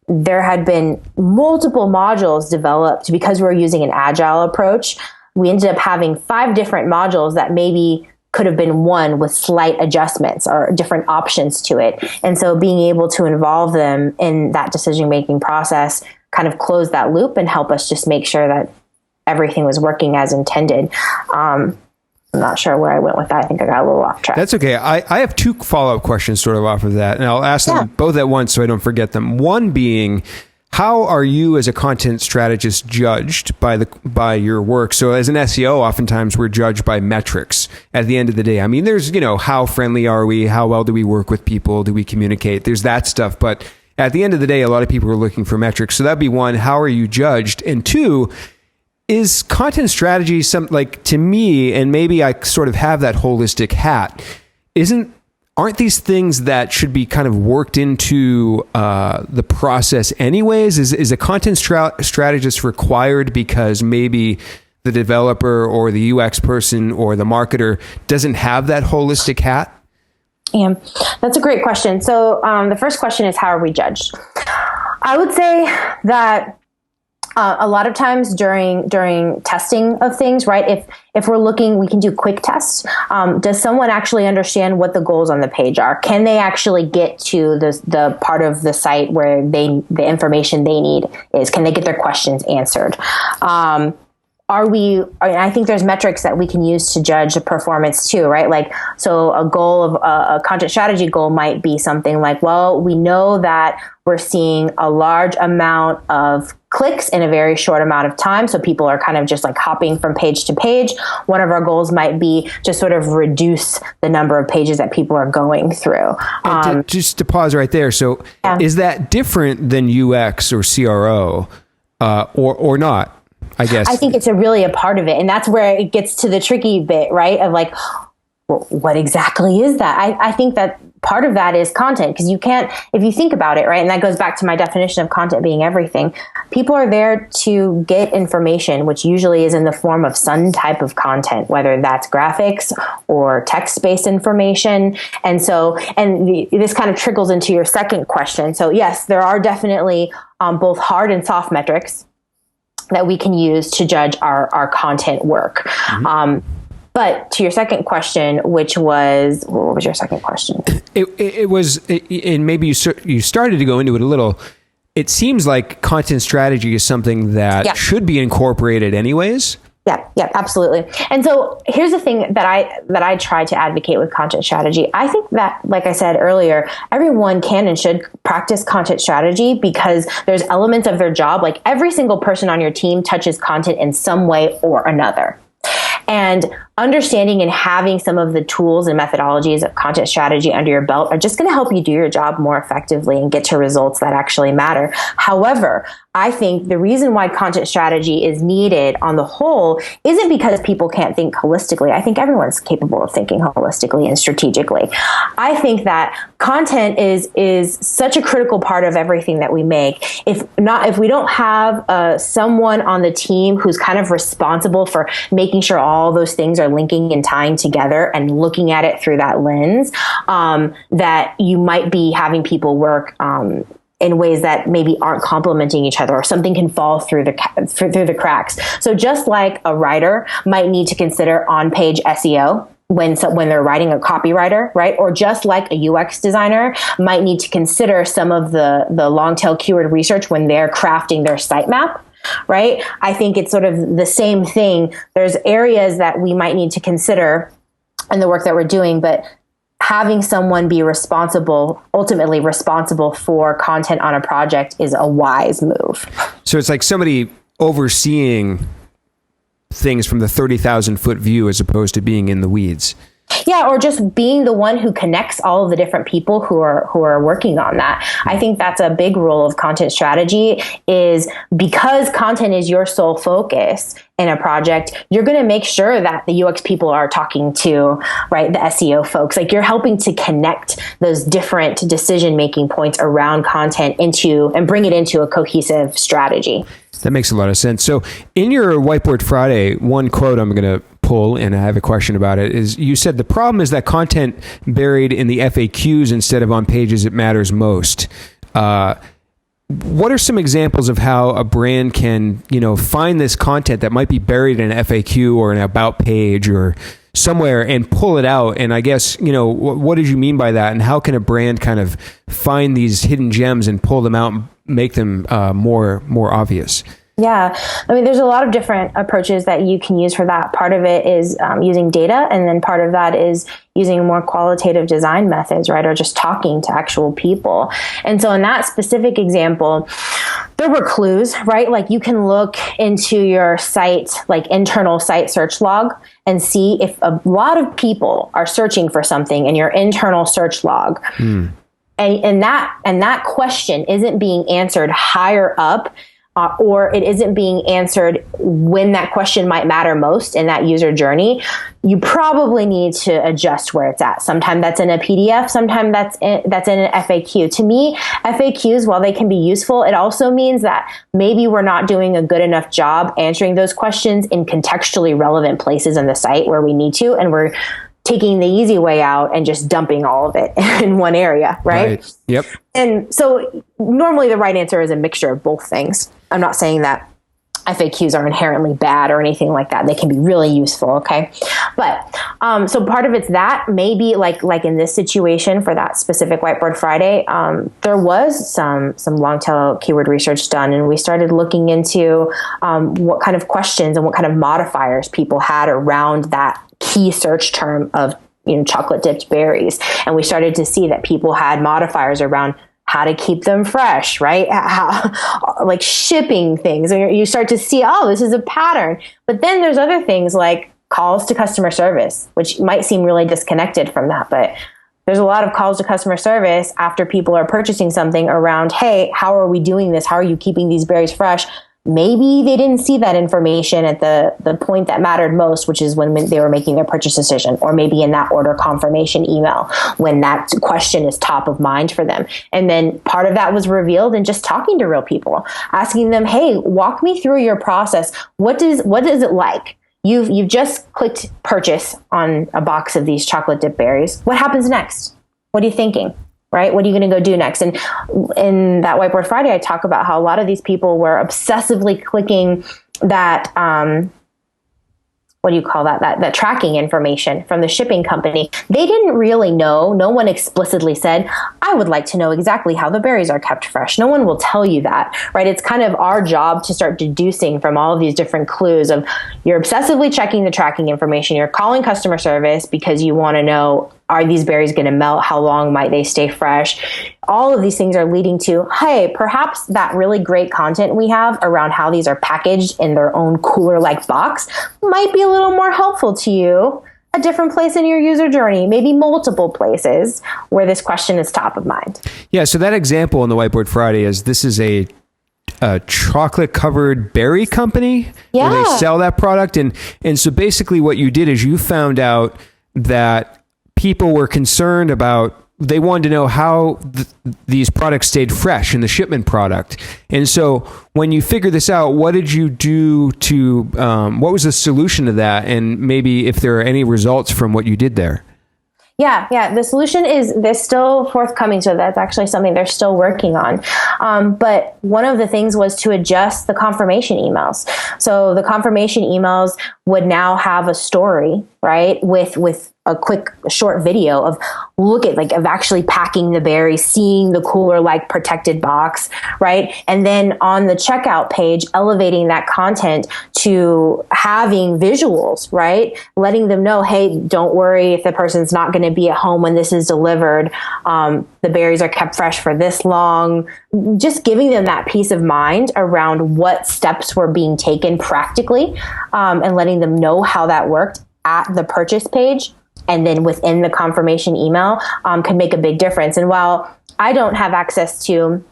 there had been multiple modules developed because we were using an agile approach. We ended up having 5 different modules that maybe could have been one with slight adjustments or different options to it. And so being able to involve them in that decision-making process kind of closed that loop and help us just make sure that everything was working as intended. I'm not sure where I went with that. I think I got a little off track. That's okay. I have 2 follow-up questions sort of off of that, and I'll ask them both at once so I don't forget them. One being, how are you as a content strategist judged by your work? So as an SEO, oftentimes we're judged by metrics at the end of the day. I mean, there's, how friendly are we? How well do we work with people? Do we communicate? There's that stuff. But at the end of the day, a lot of people are looking for metrics. So that'd be one, how are you judged? And 2, is content strategy to me, and maybe I sort of have that holistic hat, aren't these things that should be kind of worked into the process anyways? Is a content strategist required because maybe the developer or the UX person or the marketer doesn't have that holistic hat? Yeah, that's a great question. So the first question is, how are we judged? I would say that a lot of times during testing of things, right? If we're looking, we can do quick tests. Does someone actually understand what the goals on the page are? Can they actually get to the part of the site where the information they need is? Can they get their questions answered? I think there's metrics that we can use to judge the performance too, right? Like, so a goal of a content strategy goal might be something like, well, we know that we're seeing a large amount of clicks in a very short amount of time. So people are kind of just like hopping from page to page. One of our goals might be to sort of reduce the number of pages that people are going through. Just to pause right there. So is that different than UX or CRO or not? I guess. I think it's really a part of it. And that's where it gets to the tricky bit, right? Of like, well, what exactly is that? I think that part of that is content, because you can't, if you think about it, right? And that goes back to my definition of content being everything. People are there to get information, which usually is in the form of some type of content, whether that's graphics or text-based information. And so, this kind of trickles into your second question. So yes, there are definitely both hard and soft metrics that we can use to judge our content work. Mm-hmm. But to your second question, which was, what was your second question? It was, and maybe you started to go into it a little. It seems like content strategy is something that should be incorporated anyways. Yeah, absolutely. And so here's the thing that I try to advocate with content strategy. I think that, like I said earlier, everyone can and should practice content strategy because there's elements of their job. Like every single person on your team touches content in some way or another. And understanding and having some of the tools and methodologies of content strategy under your belt are just going to help you do your job more effectively and get to results that actually matter. However, I think the reason why content strategy is needed on the whole isn't because people can't think holistically. I think everyone's capable of thinking holistically and strategically. I think that content is such a critical part of everything that we make. If we don't have someone on the team who's kind of responsible for making sure all those things are linking and tying together and looking at it through that lens, that you might be having people work in ways that maybe aren't complementing each other, or something can fall through the cracks. So just like a writer might need to consider on-page SEO when they're writing a copywriter, right? Or just like a UX designer might need to consider some of the long tail keyword research when they're crafting their sitemap, right? I think it's sort of the same thing. There's areas that we might need to consider in the work that we're doing, but having someone be ultimately responsible for content on a project is a wise move. So it's like somebody overseeing things from the 30,000 foot view as opposed to being in the weeds. Yeah, or just being the one who connects all of the different people who are working on that. I think that's a big role of content strategy, is because content is your sole focus in a project, you're going to make sure that the UX people are talking to, right, the SEO folks. Like, you're helping to connect those different decision-making points around content and bring it into a cohesive strategy. That makes a lot of sense. So in your Whiteboard Friday, one quote I'm going to pull, and I have a question about it, is you said the problem is that content buried in the FAQs instead of on pages it matters most. What are some examples of how a brand can, find this content that might be buried in an FAQ or an about page or somewhere and pull it out? And I guess, what did you mean by that? And how can a brand kind of find these hidden gems and pull them out and make them more obvious? Yeah. I mean, there's a lot of different approaches that you can use for that. Part of it is using data, and then part of that is using more qualitative design methods, right? Or just talking to actual people. And so in that specific example, there were clues, right? Like, you can look into your site, like internal site search log, and see if a lot of people are searching for something in your internal search log. And that question isn't being answered higher up, or it isn't being answered when that question might matter most in that user journey, you probably need to adjust where it's at. Sometimes that's in a PDF, sometimes that's in an FAQ. To me, FAQs, while they can be useful, it also means that maybe we're not doing a good enough job answering those questions in contextually relevant places in the site where we need to, and we're taking the easy way out and just dumping all of it in one area, right? Yep. And so normally the right answer is a mixture of both things. I'm not saying that FAQs are inherently bad or anything like that. They can be really useful, okay? But so part of it's that, maybe like in this situation for that specific Whiteboard Friday, there was some long tail keyword research done, and we started looking into what kind of questions and what kind of modifiers people had around that key search term of chocolate dipped berries. And we started to see that people had modifiers around how to keep them fresh, right? How, like shipping things. And you start to see, oh, this is a pattern. But then there's other things like calls to customer service, which might seem really disconnected from that. But there's a lot of calls to customer service after people are purchasing something around, hey, how are we doing this? How are you keeping these berries fresh? Maybe they didn't see that information at the point that mattered most, which is when they were making their purchase decision, or maybe in that order confirmation email when that question is top of mind for them. And then part of that was revealed in just talking to real people, asking them, hey, walk me through your process. What is it like? You've just clicked purchase on a box of these chocolate dip berries. What happens next? What are you thinking? Right? What are you going to go do next? And in that Whiteboard Friday, I talk about how a lot of these people were obsessively clicking that, that tracking information from the shipping company. They didn't really know. No one explicitly said, I would like to know exactly how the berries are kept fresh. No one will tell you that, right? It's kind of our job to start deducing from all of these different clues of, you're obsessively checking the tracking information. You're calling customer service because you want to know, are these berries going to melt? How long might they stay fresh? All of these things are leading to, hey, perhaps that really great content we have around how these are packaged in their own cooler-like box might be a little more helpful to you. A different place in your user journey, maybe multiple places where this question is top of mind. Yeah, so that example in the Whiteboard Friday is, this is a chocolate covered berry company where they sell that product. And so basically what you did is you found out that people were concerned about, they wanted to know how these products stayed fresh in the shipment product. And so when you figure this out, what did you do to, what was the solution to that? And maybe if there are any results from what you did there? Yeah. The solution is they're still forthcoming. So that's actually something they're still working on. But one of the things was to adjust the confirmation emails. So the confirmation emails would now have a story, right? With a quick short video of of actually packing the berries, seeing the cooler like protected box, right? And then on the checkout page, elevating that content to having visuals, right? Letting them know, hey, don't worry if the person's not going to be at home when this is delivered. The berries are kept fresh for this long. Just giving them that peace of mind around what steps were being taken practically, and letting them know how that worked at the purchase page. And then within the confirmation email, can make a big difference. And while I don't have access to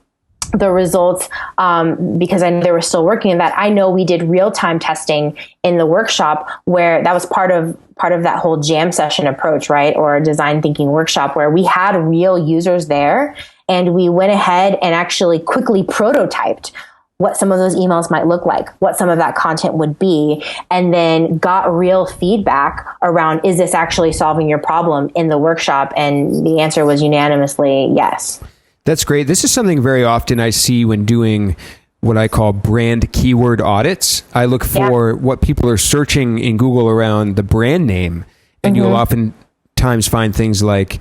the results, because I know they were still working on that, I know we did real-time testing in the workshop where that was part of that whole jam session approach, right? Or design thinking workshop where we had real users there and we went ahead and actually quickly prototyped what some of those emails might look like, what some of that content would be, and then got real feedback around, is this actually solving your problem in the workshop? And the answer was unanimously yes. That's great. This is something very often I see when doing what I call brand keyword audits. I look for what people are searching in Google around the brand name, and you'll oftentimes find things like,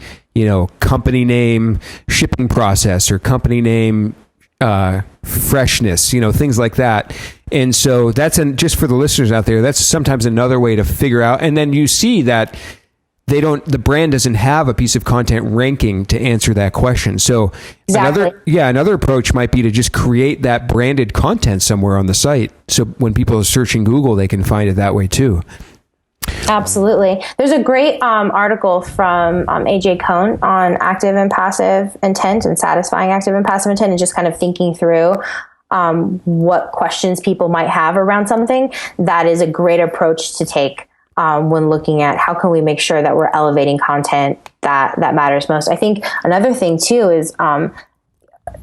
company name, shipping process, or company name, freshness, things like that. And so that's just for the listeners out there, that's sometimes another way to figure out. And then you see that the brand doesn't have a piece of content ranking to answer that question. So another approach might be to just create that branded content somewhere on the site. So when people are searching Google, they can find it that way too. Absolutely. There's a great article from AJ Cohn on active and passive intent and satisfying active and passive intent, and just kind of thinking through what questions people might have around something. That is a great approach to take when looking at how can we make sure that we're elevating content that matters most. I think another thing too is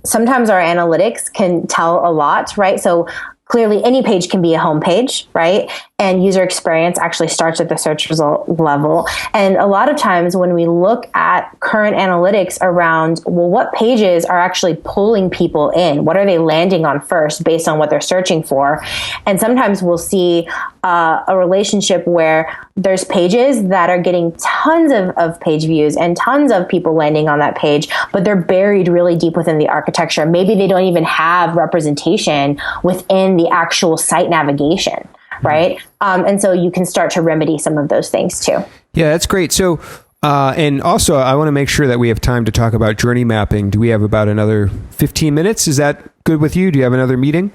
sometimes our analytics can tell a lot, right? So clearly any page can be a home page, right? And user experience actually starts at the search result level. And a lot of times when we look at current analytics around, well, what pages are actually pulling people in? What are they landing on first based on what they're searching for? And sometimes we'll see a relationship where there's pages that are getting tons of page views and tons of people landing on that page, but they're buried really deep within the architecture. Maybe they don't even have representation within the actual site navigation. Right. And so you can start to remedy some of those things too. Yeah, that's great. So, and also I want to make sure that we have time to talk about journey mapping. Do we have about another 15 minutes? Is that good with you? Do you have another meeting?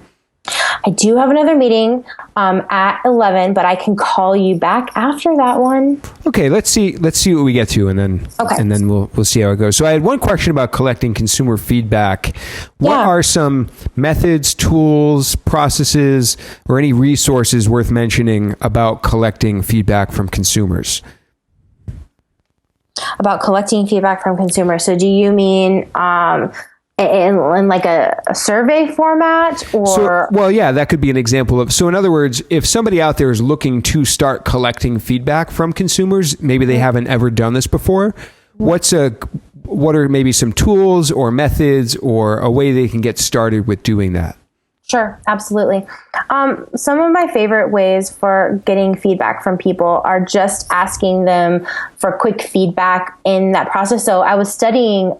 I do have another meeting at 11, but I can call you back after that one. Okay, let's see what we get to, and then we'll see how it goes. So I had one question about collecting consumer feedback. What are some methods, tools, processes, or any resources worth mentioning about collecting feedback from consumers? About collecting feedback from consumers. So do you mean in like a survey format, or? That could be an example of. So in other words, if somebody out there is looking to start collecting feedback from consumers, maybe they haven't ever done this before. What are maybe some tools or methods or a way they can get started with doing that? Sure, absolutely. Some of my favorite ways for getting feedback from people are just asking them for quick feedback in that process. So I was studying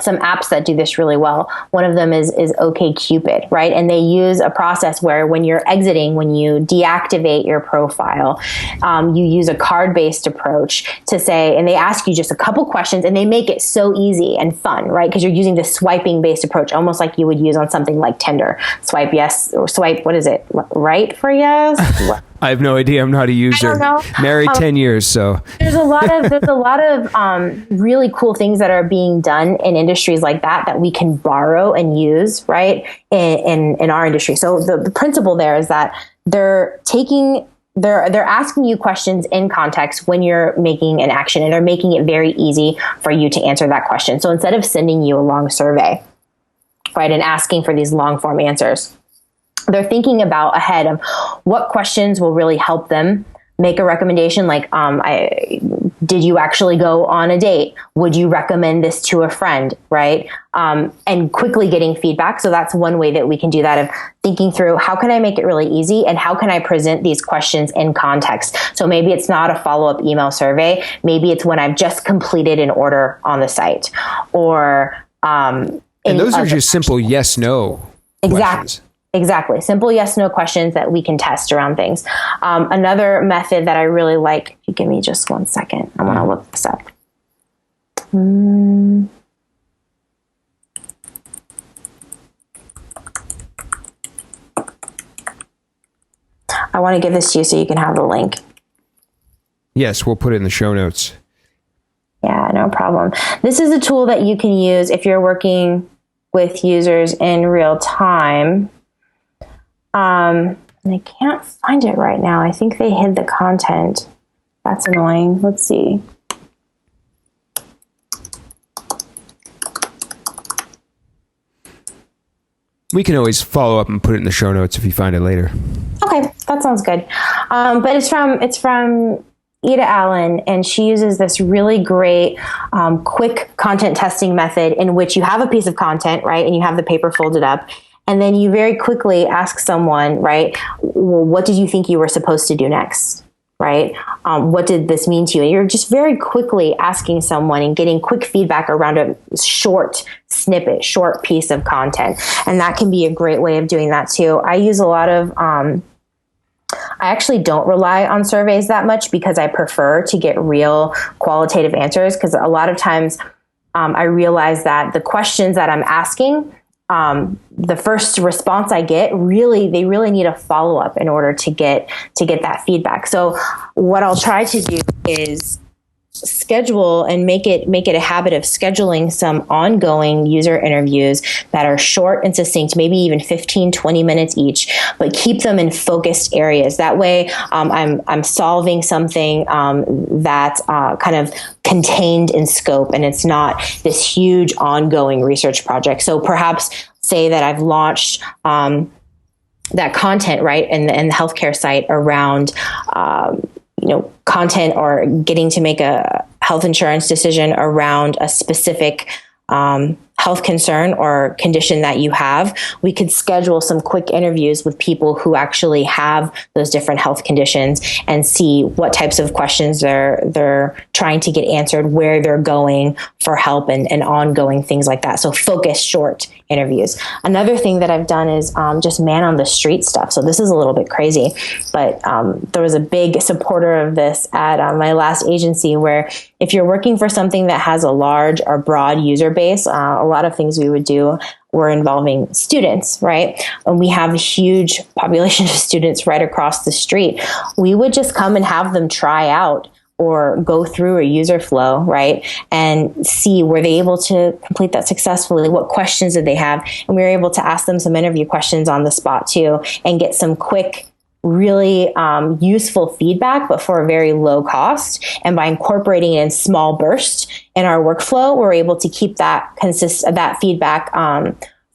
some apps that do this really well. One of them is OkCupid, right? And they use a process where when you're exiting, when you deactivate your profile, you use a card-based approach to say, and they ask you just a couple questions, and they make it so easy and fun, right? Because you're using the swiping-based approach, almost like you would use on something like Tinder. Swipe yes, or swipe, what is it? Right for yes? I have no idea. I'm not a user. I don't know. Married 10 years, so. There's a lot of really cool things that are being done in industries like that we can borrow and use, right, in our industry. So the principle there is that they're asking you questions in context when you're making an action, and they're making it very easy for you to answer that question. So instead of sending you a long survey, right, and asking for these long form answers, they're thinking about ahead of what questions will really help them make a recommendation. Like Did you actually go on a date? Would you recommend this to a friend, right? And quickly getting feedback. So that's one way that we can do that, of thinking through, how can I make it really easy? And how can I present these questions in context? So maybe it's not a follow-up email survey. Maybe it's when I've just completed an order on the site, or, and those are just simple yes, no questions. Exactly. Simple yes, no questions that we can test around things. Another method that I really like, if you give me just 1 second, I want to look this up. I want to give this to you so you can have the link. Yes, we'll put it in the show notes. Yeah, no problem. This is a tool that you can use if you're working with users in real time. And I can't find it right now. I think they hid the content. That's annoying. Let's see. We can always follow up and put it in the show notes if you find it later. Okay, that sounds good. But it's from Ida Allen, and she uses this really great quick content testing method in which you have a piece of content, right, and you have the paper folded up. And then you very quickly ask someone, right, well, what did you think you were supposed to do next, right? What did this mean to you? And you're just very quickly asking someone and getting quick feedback around a short snippet, short piece of content. And that can be a great way of doing that too. I use a lot of, I actually don't rely on surveys that much, because I prefer to get real qualitative answers, because a lot of times I realize that the questions that I'm asking, the first response I get, they really need a follow-up in order to get that feedback. So what I'll try to do is schedule and make it a habit of scheduling some ongoing user interviews that are short and succinct, maybe even 15-20 minutes each, but keep them in focused areas. That way I'm solving something that's kind of contained in scope, and it's not this huge ongoing research project. So perhaps say that I've launched that content, right, and the healthcare site around content, or getting to make a health insurance decision around a specific health concern or condition that you have. We could schedule some quick interviews with people who actually have those different health conditions and see what types of questions they're trying to get answered, where they're going for help, and ongoing things like that. So focused, short interviews. Another thing that I've done is just man on the street stuff. So this is a little bit crazy, but there was a big supporter of this at my last agency, where if you're working for something that has a large or broad user base, a lot of things we would do were involving students, right? And we have a huge population of students right across the street. We would just come and have them try out or go through a user flow, right? And see, were they able to complete that successfully? What questions did they have? And we were able to ask them some interview questions on the spot too, and get some quick, really useful feedback, but for a very low cost. And by incorporating it in small bursts in our workflow, we're able to keep that feedback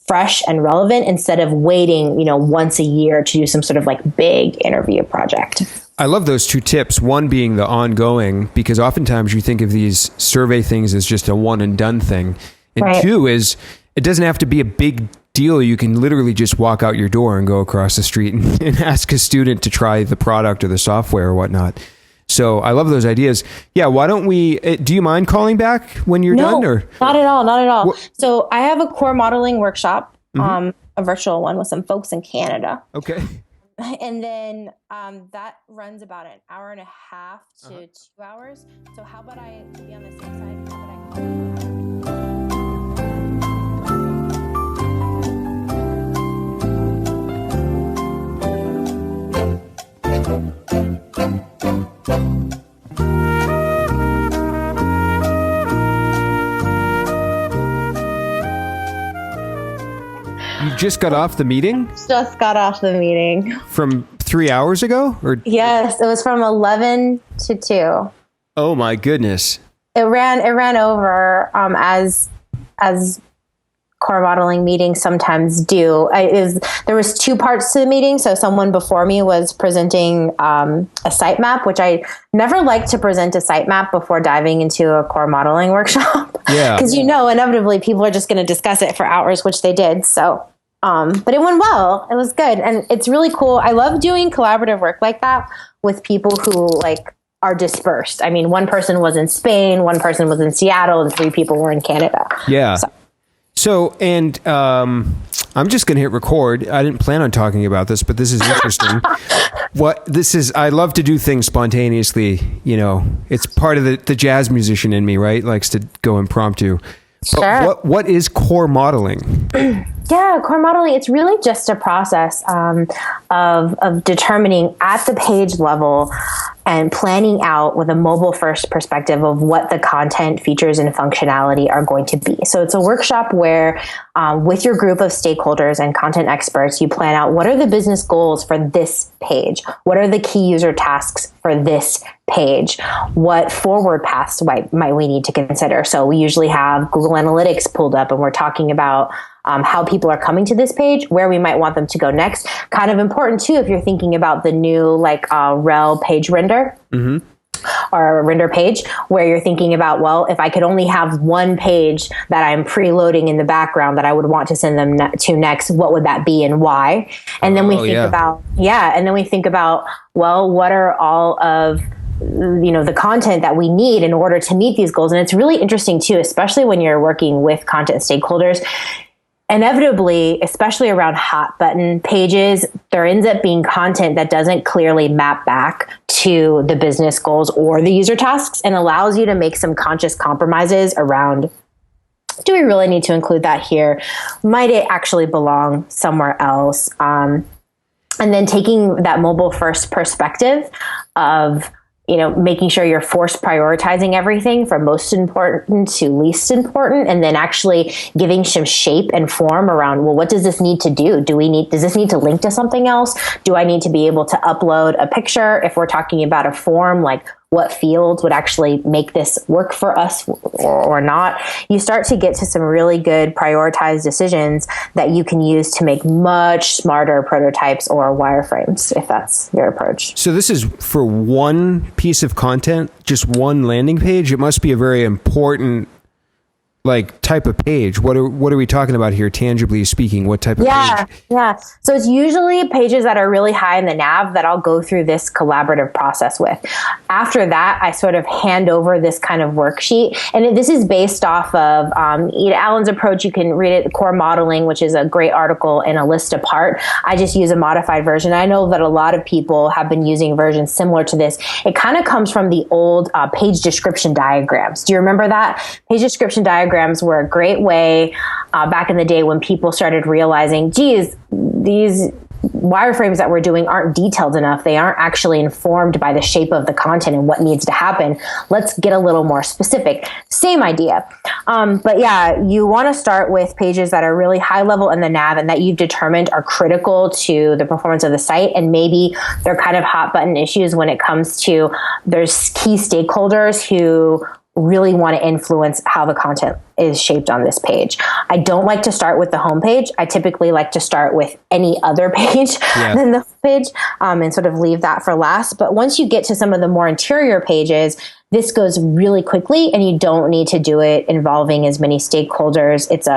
fresh and relevant, instead of waiting, once a year to do some sort of like big interview project. I love those two tips. One being the ongoing, because oftentimes you think of these survey things as just a one and done thing. And right. Two is, it doesn't have to be a big deal. You can literally just walk out your door and go across the street and ask a student to try the product or the software or whatnot. So I love those ideas. Yeah. Why don't we, do you mind calling back when you're done? Or not at all. So I have a core modeling workshop, a virtual one with some folks in Canada. Okay. And then that runs about an hour and a half to 2 hours. So how about I be on the same side? How about I call you? You just got off the meeting? Just got off the meeting. From 3 hours ago? Or yes, it was from 11 to 2. Oh my goodness. It ran over as core modeling meetings sometimes do. There was two parts to the meeting. So someone before me was presenting a sitemap, which I never like to present a sitemap before diving into a core modeling workshop. Yeah. Because inevitably people are just going to discuss it for hours, which they did. So, but it went well. It was good. And it's really cool. I love doing collaborative work like that with people who are dispersed. I mean, one person was in Spain, one person was in Seattle, and 3 people were in Canada. Yeah. And I'm just going to hit record. I didn't plan on talking about this, but this is interesting. I love to do things spontaneously. It's part of the jazz musician in me, right? Likes to go impromptu. Sure. But what is core modeling? Yeah, core modeling, it's really just a process of determining at the page level and planning out with a mobile first perspective of what the content, features, and functionality are going to be. So it's a workshop where with your group of stakeholders and content experts, you plan out what are the business goals for this page? What are the key user tasks for this page? What forward paths might we need to consider? So we usually have Google Analytics pulled up and we're talking about how people are coming to this page, where we might want them to go next. Kind of important too, if you're thinking about the new rel page render. Mm-hmm. Or a render page, where you're thinking about, well, if I could only have one page that I'm preloading in the background that I would want to send them to next, what would that be and why? And then we think about, well, what are all of the content that we need in order to meet these goals? And it's really interesting too, especially when you're working with content stakeholders. Inevitably, especially around hot button pages, there ends up being content that doesn't clearly map back to the business goals or the user tasks, and allows you to make some conscious compromises around, do we really need to include that here? Might it actually belong somewhere else? And then taking that mobile first perspective of making sure you're force prioritizing everything from most important to least important, and then actually giving some shape and form around, well, what does this need to do? Does this need to link to something else? Do I need to be able to upload a picture? If we're talking about a form, what fields would actually make this work for us or not? You start to get to some really good prioritized decisions that you can use to make much smarter prototypes or wireframes, if that's your approach. So this is for one piece of content, just one landing page. It must be a very important type of page. What are we talking about here, tangibly speaking? What type of page? Yeah. So it's usually pages that are really high in the nav that I'll go through this collaborative process with. After that, I sort of hand over this kind of worksheet. And this is based off of Alan's approach. You can read it, Core Modeling, which is a great article in a list apart. I just use a modified version. I know that a lot of people have been using versions similar to this. It kind of comes from the old page description diagrams. Do you remember that? Page description diagrams were a great way back in the day when people started realizing, geez, these wireframes that we're doing aren't detailed enough. They aren't actually informed by the shape of the content and what needs to happen. Let's get a little more specific. Same idea. But yeah, you want to start with pages that are really high level in the nav and that you've determined are critical to the performance of the site. And maybe they're kind of hot button issues when it comes to there's key stakeholders who really want to influence how the content is shaped on this page. I don't like to start with the home page. I typically like to start with any other page than the page and sort of leave that for last. But once you get to some of the more interior pages, this goes really quickly and you don't need to do it involving as many stakeholders. It's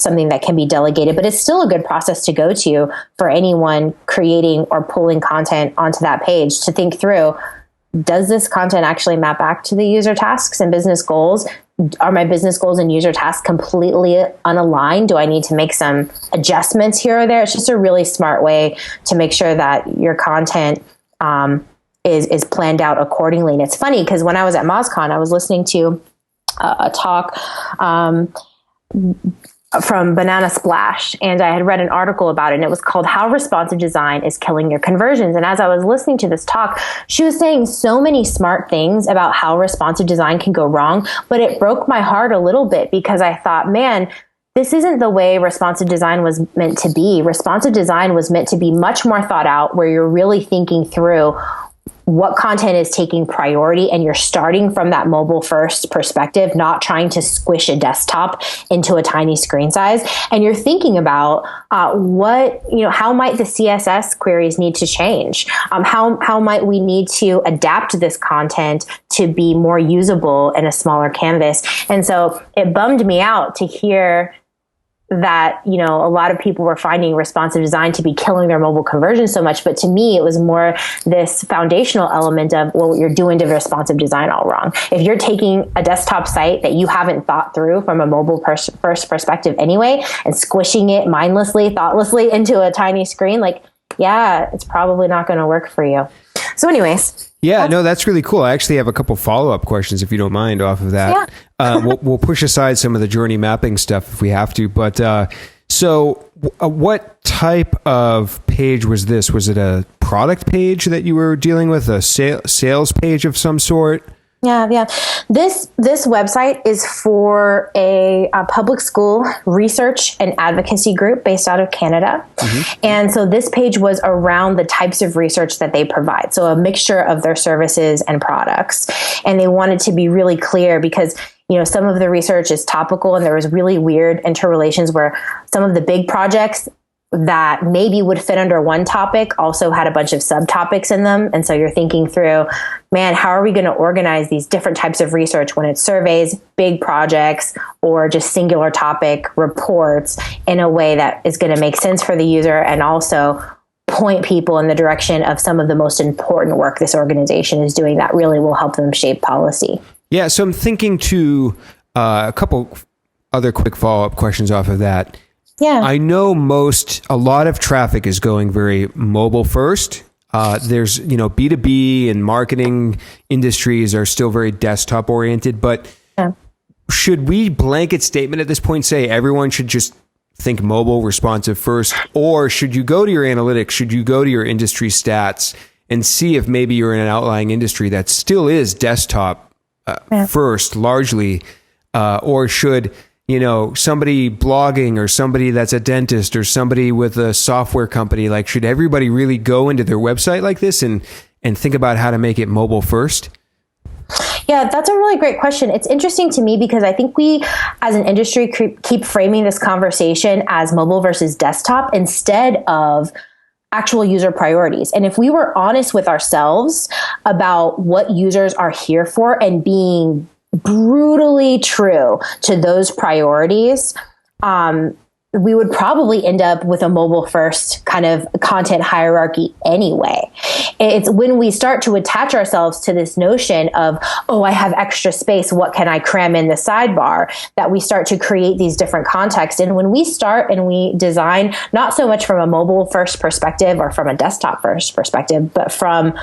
something that can be delegated, but it's still a good process to go to for anyone creating or pulling content onto that page to think through, does this content actually map back to the user tasks and business goals? Are my business goals and user tasks completely unaligned? Do I need to make some adjustments here or there? It's just a really smart way to make sure that your content is planned out accordingly. And it's funny because when I was at MozCon, I was listening to a talk from Banana Splash, and I had read an article about it, and it was called How Responsive Design is Killing Your Conversions. And as I was listening to this talk, she was saying so many smart things about how responsive design can go wrong, but it broke my heart a little bit because I thought, man, this isn't the way responsive design was meant to be. Responsive design was meant to be much more thought out, where you're really thinking through what content is taking priority, and you're starting from that mobile first perspective, not trying to squish a desktop into a tiny screen size. And you're thinking about how might the CSS queries need to change? How might we need to adapt this content to be more usable in a smaller canvas? And so it bummed me out to hear that, a lot of people were finding responsive design to be killing their mobile conversion so much. But to me, it was more this foundational element of, well, you're doing the responsive design all wrong. If you're taking a desktop site that you haven't thought through from a mobile first perspective anyway, and squishing it mindlessly, thoughtlessly into a tiny screen, it's probably not going to work for you. So anyways. Yeah, no, that's really cool. I actually have a couple follow-up questions, if you don't mind, off of that. Yeah. We'll push aside some of the journey mapping stuff if we have to. But what type of page was this? Was it a product page that you were dealing with, a sales page of some sort? Yeah. This website is for a public school research and advocacy group based out of Canada. Mm-hmm. And so this page was around the types of research that they provide. So a mixture of their services and products. And they wanted to be really clear because, some of the research is topical, and there was really weird interrelations where some of the big projects that maybe would fit under one topic also had a bunch of subtopics in them. And so you're thinking through, man, how are we going to organize these different types of research when it's surveys, big projects, or just singular topic reports in a way that is going to make sense for the user and also point people in the direction of some of the most important work this organization is doing that really will help them shape policy. Yeah, so I'm thinking to a couple other quick follow-up questions off of that. Yeah. I know a lot of traffic is going very mobile first. There's, B2B and marketing industries are still very desktop oriented, but should we blanket statement at this point say everyone should just think mobile responsive first, or should you go to your analytics? Should you go to your industry stats and see if maybe you're in an outlying industry that still is desktop first largely, or should somebody blogging or somebody that's a dentist or somebody with a software company, should everybody really go into their website like this and think about how to make it mobile first? Yeah, that's a really great question. It's interesting to me because I think we, as an industry, keep framing this conversation as mobile versus desktop instead of actual user priorities. And if we were honest with ourselves about what users are here for and being brutally true to those priorities, we would probably end up with a mobile first kind of content hierarchy anyway. It's when we start to attach ourselves to this notion of, oh, I have extra space, what can I cram in the sidebar, that we start to create these different contexts. And when we start and we design, not so much from a mobile first perspective or from a desktop first perspective, but from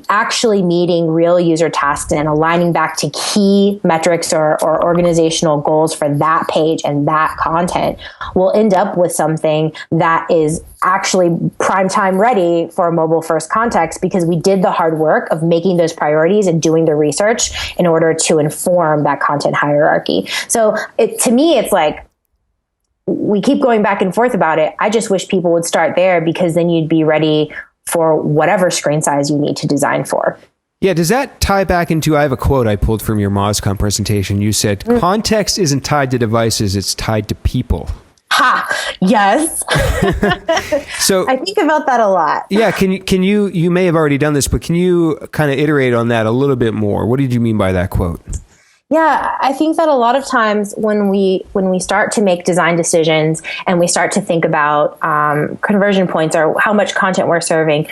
actually meeting real user tasks and aligning back to key metrics or organizational goals for that page and that content, we'll end up with something that is actually prime time ready for a mobile first context because we did the hard work of making those priorities and doing the research in order to inform that content hierarchy. So to me, it's like, we keep going back and forth about it. I just wish people would start there because then you'd be ready for whatever screen size you need to design for. Yeah, does that tie back into, I have a quote I pulled from your MozCon presentation. You said, context isn't tied to devices, it's tied to people. Ha, yes. So I think about that a lot. Yeah, can you may have already done this, but can you kind of iterate on that a little bit more? What did you mean by that quote? Yeah, I think that a lot of times when we start to make design decisions and we start to think about conversion points or how much content we're serving,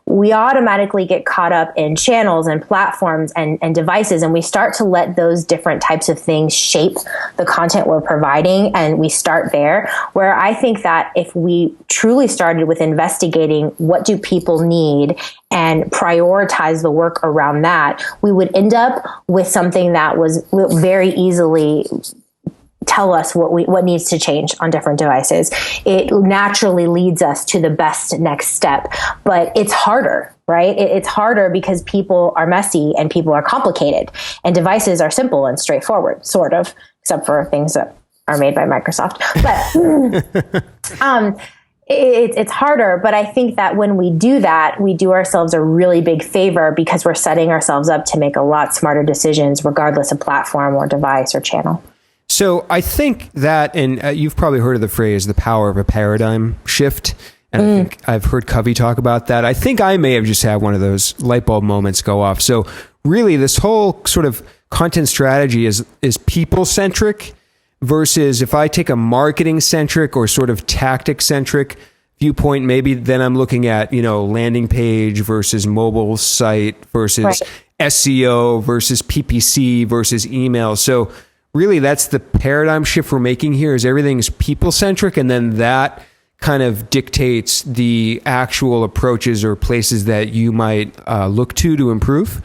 we automatically get caught up in channels and platforms and devices, and we start to let those different types of things shape the content we're providing, and we start there, where I think that if we truly started with investigating what do people need and prioritize the work around that, we would end up with something that was very easily tell us what needs to change on different devices. It naturally leads us to the best next step, but it's harder, right? It's harder because people are messy and people are complicated, and devices are simple and straightforward, sort of, except for things that are made by Microsoft. But It's harder, but I think that when we do that, we do ourselves a really big favor because we're setting ourselves up to make a lot smarter decisions, regardless of platform or device or channel. So I think that, and you've probably heard of the phrase, the power of a paradigm shift. And I think I've heard Covey talk about that. I think I may have just had one of those light bulb moments go off. So really, this whole sort of content strategy is people-centric versus if I take a marketing-centric or sort of tactic-centric viewpoint, maybe then I'm looking at, landing page versus mobile site versus SEO versus PPC versus email. So really, that's the paradigm shift we're making here is everything's people-centric, and then that kind of dictates the actual approaches or places that you might look to improve?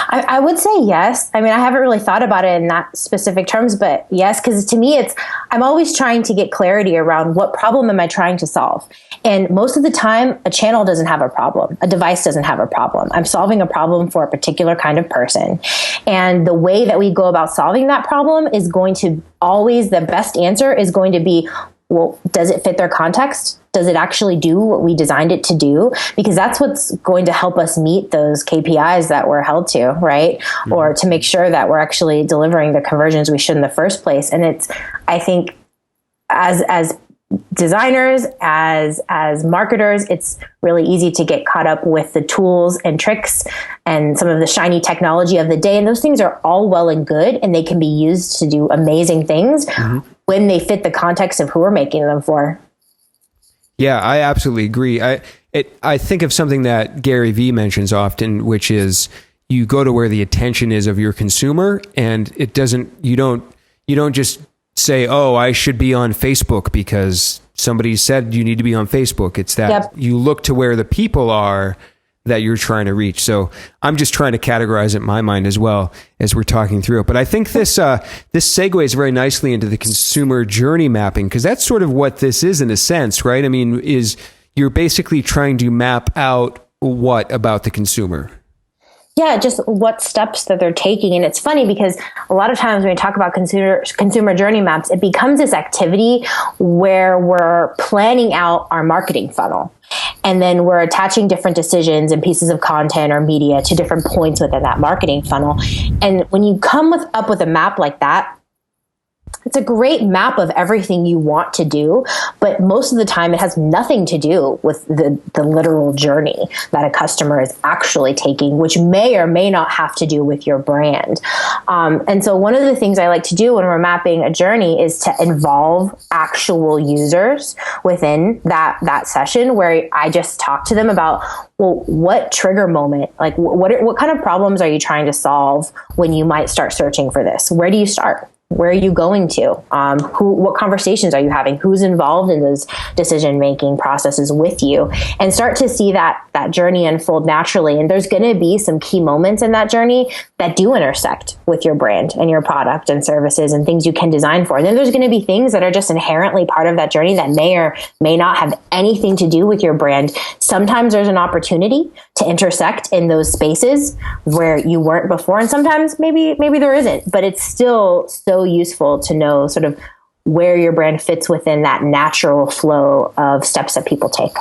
I would say yes. I mean, I haven't really thought about it in that specific terms, but yes, because to me, I'm always trying to get clarity around what problem am I trying to solve. And most of the time, a channel doesn't have a problem. A device doesn't have a problem. I'm solving a problem for a particular kind of person. And the way that we go about solving that problem is going to always, the best answer is going to be, well, does it fit their context? Does it actually do what we designed it to do? Because that's what's going to help us meet those KPIs that we're held to, right? Mm-hmm. Or to make sure that we're actually delivering the conversions we should in the first place. And I think as designers, as marketers, it's really easy to get caught up with the tools and tricks and some of the shiny technology of the day. And those things are all well and good, and they can be used to do amazing things when they fit the context of who we're making them for. Yeah, I absolutely agree. I think of something that Gary Vee mentions often, which is you go to where the attention is of your consumer, and you don't just say, oh, I should be on Facebook because somebody said you need to be on Facebook. It's that you look to where the people are that you're trying to reach. So I'm just trying to categorize it in my mind as well as we're talking through it. But I think this segues very nicely into the consumer journey mapping, because that's sort of what this is in a sense, right? I mean, you're basically trying to map out what about the consumer? Yeah, just what steps that they're taking. And it's funny because a lot of times when we talk about consumer journey maps, it becomes this activity where we're planning out our marketing funnel. And then we're attaching different decisions and pieces of content or media to different points within that marketing funnel. And when you come up with a map like that, it's a great map of everything you want to do, but most of the time it has nothing to do with the literal journey that a customer is actually taking, which may or may not have to do with your brand. And so one of the things I like to do when we're mapping a journey is to involve actual users within that session, where I just talk to them about, well, what trigger moment, like what kind of problems are you trying to solve when you might start searching for this? Where do you start? Where are you going to? What conversations are you having? Who's involved in those decision-making processes with you? And start to see that journey unfold naturally. And there's going to be some key moments in that journey that do intersect with your brand and your product and services and things you can design for. And then there's going to be things that are just inherently part of that journey that may or may not have anything to do with your brand. Sometimes there's an opportunity to intersect in those spaces where you weren't before. And sometimes maybe there isn't, but it's still so useful to know sort of where your brand fits within that natural flow of steps that people take.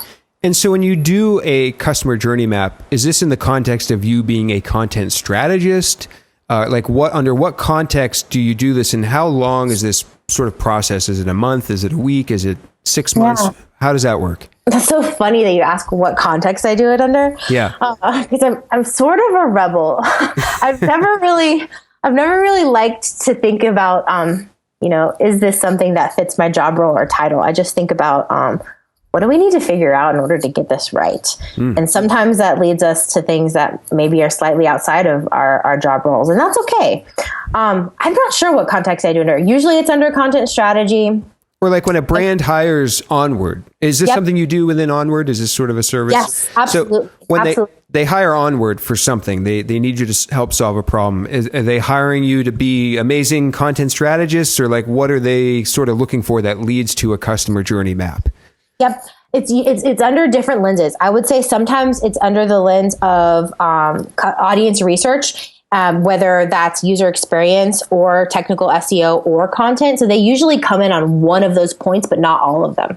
And so when you do a customer journey map, is this in the context of you being a content strategist? Under what context do you do this, and how long is this sort of process? Is it a month? Is it a week? Is it 6 months? Yeah. How does that work? That's so funny that you ask what context I do it under. Yeah. Because I'm sort of a rebel. I've never really liked to think about, is this something that fits my job role or title? I just think about, what do we need to figure out in order to get this right? And sometimes that leads us to things that maybe are slightly outside of our job roles, and that's okay. I'm not sure what context I do under. Usually it's under content strategy. Or like when a brand hires Onward, is this something you do within Onward? Is this sort of a service? Yes, absolutely. So when they hire Onward for something, they need you to help solve a problem. Are they hiring you to be amazing content strategists, or like what are they sort of looking for that leads to a customer journey map? Yep. It's under different lenses. I would say sometimes it's under the lens of audience research whether that's user experience or technical SEO or content. So they usually come in on one of those points, but not all of them.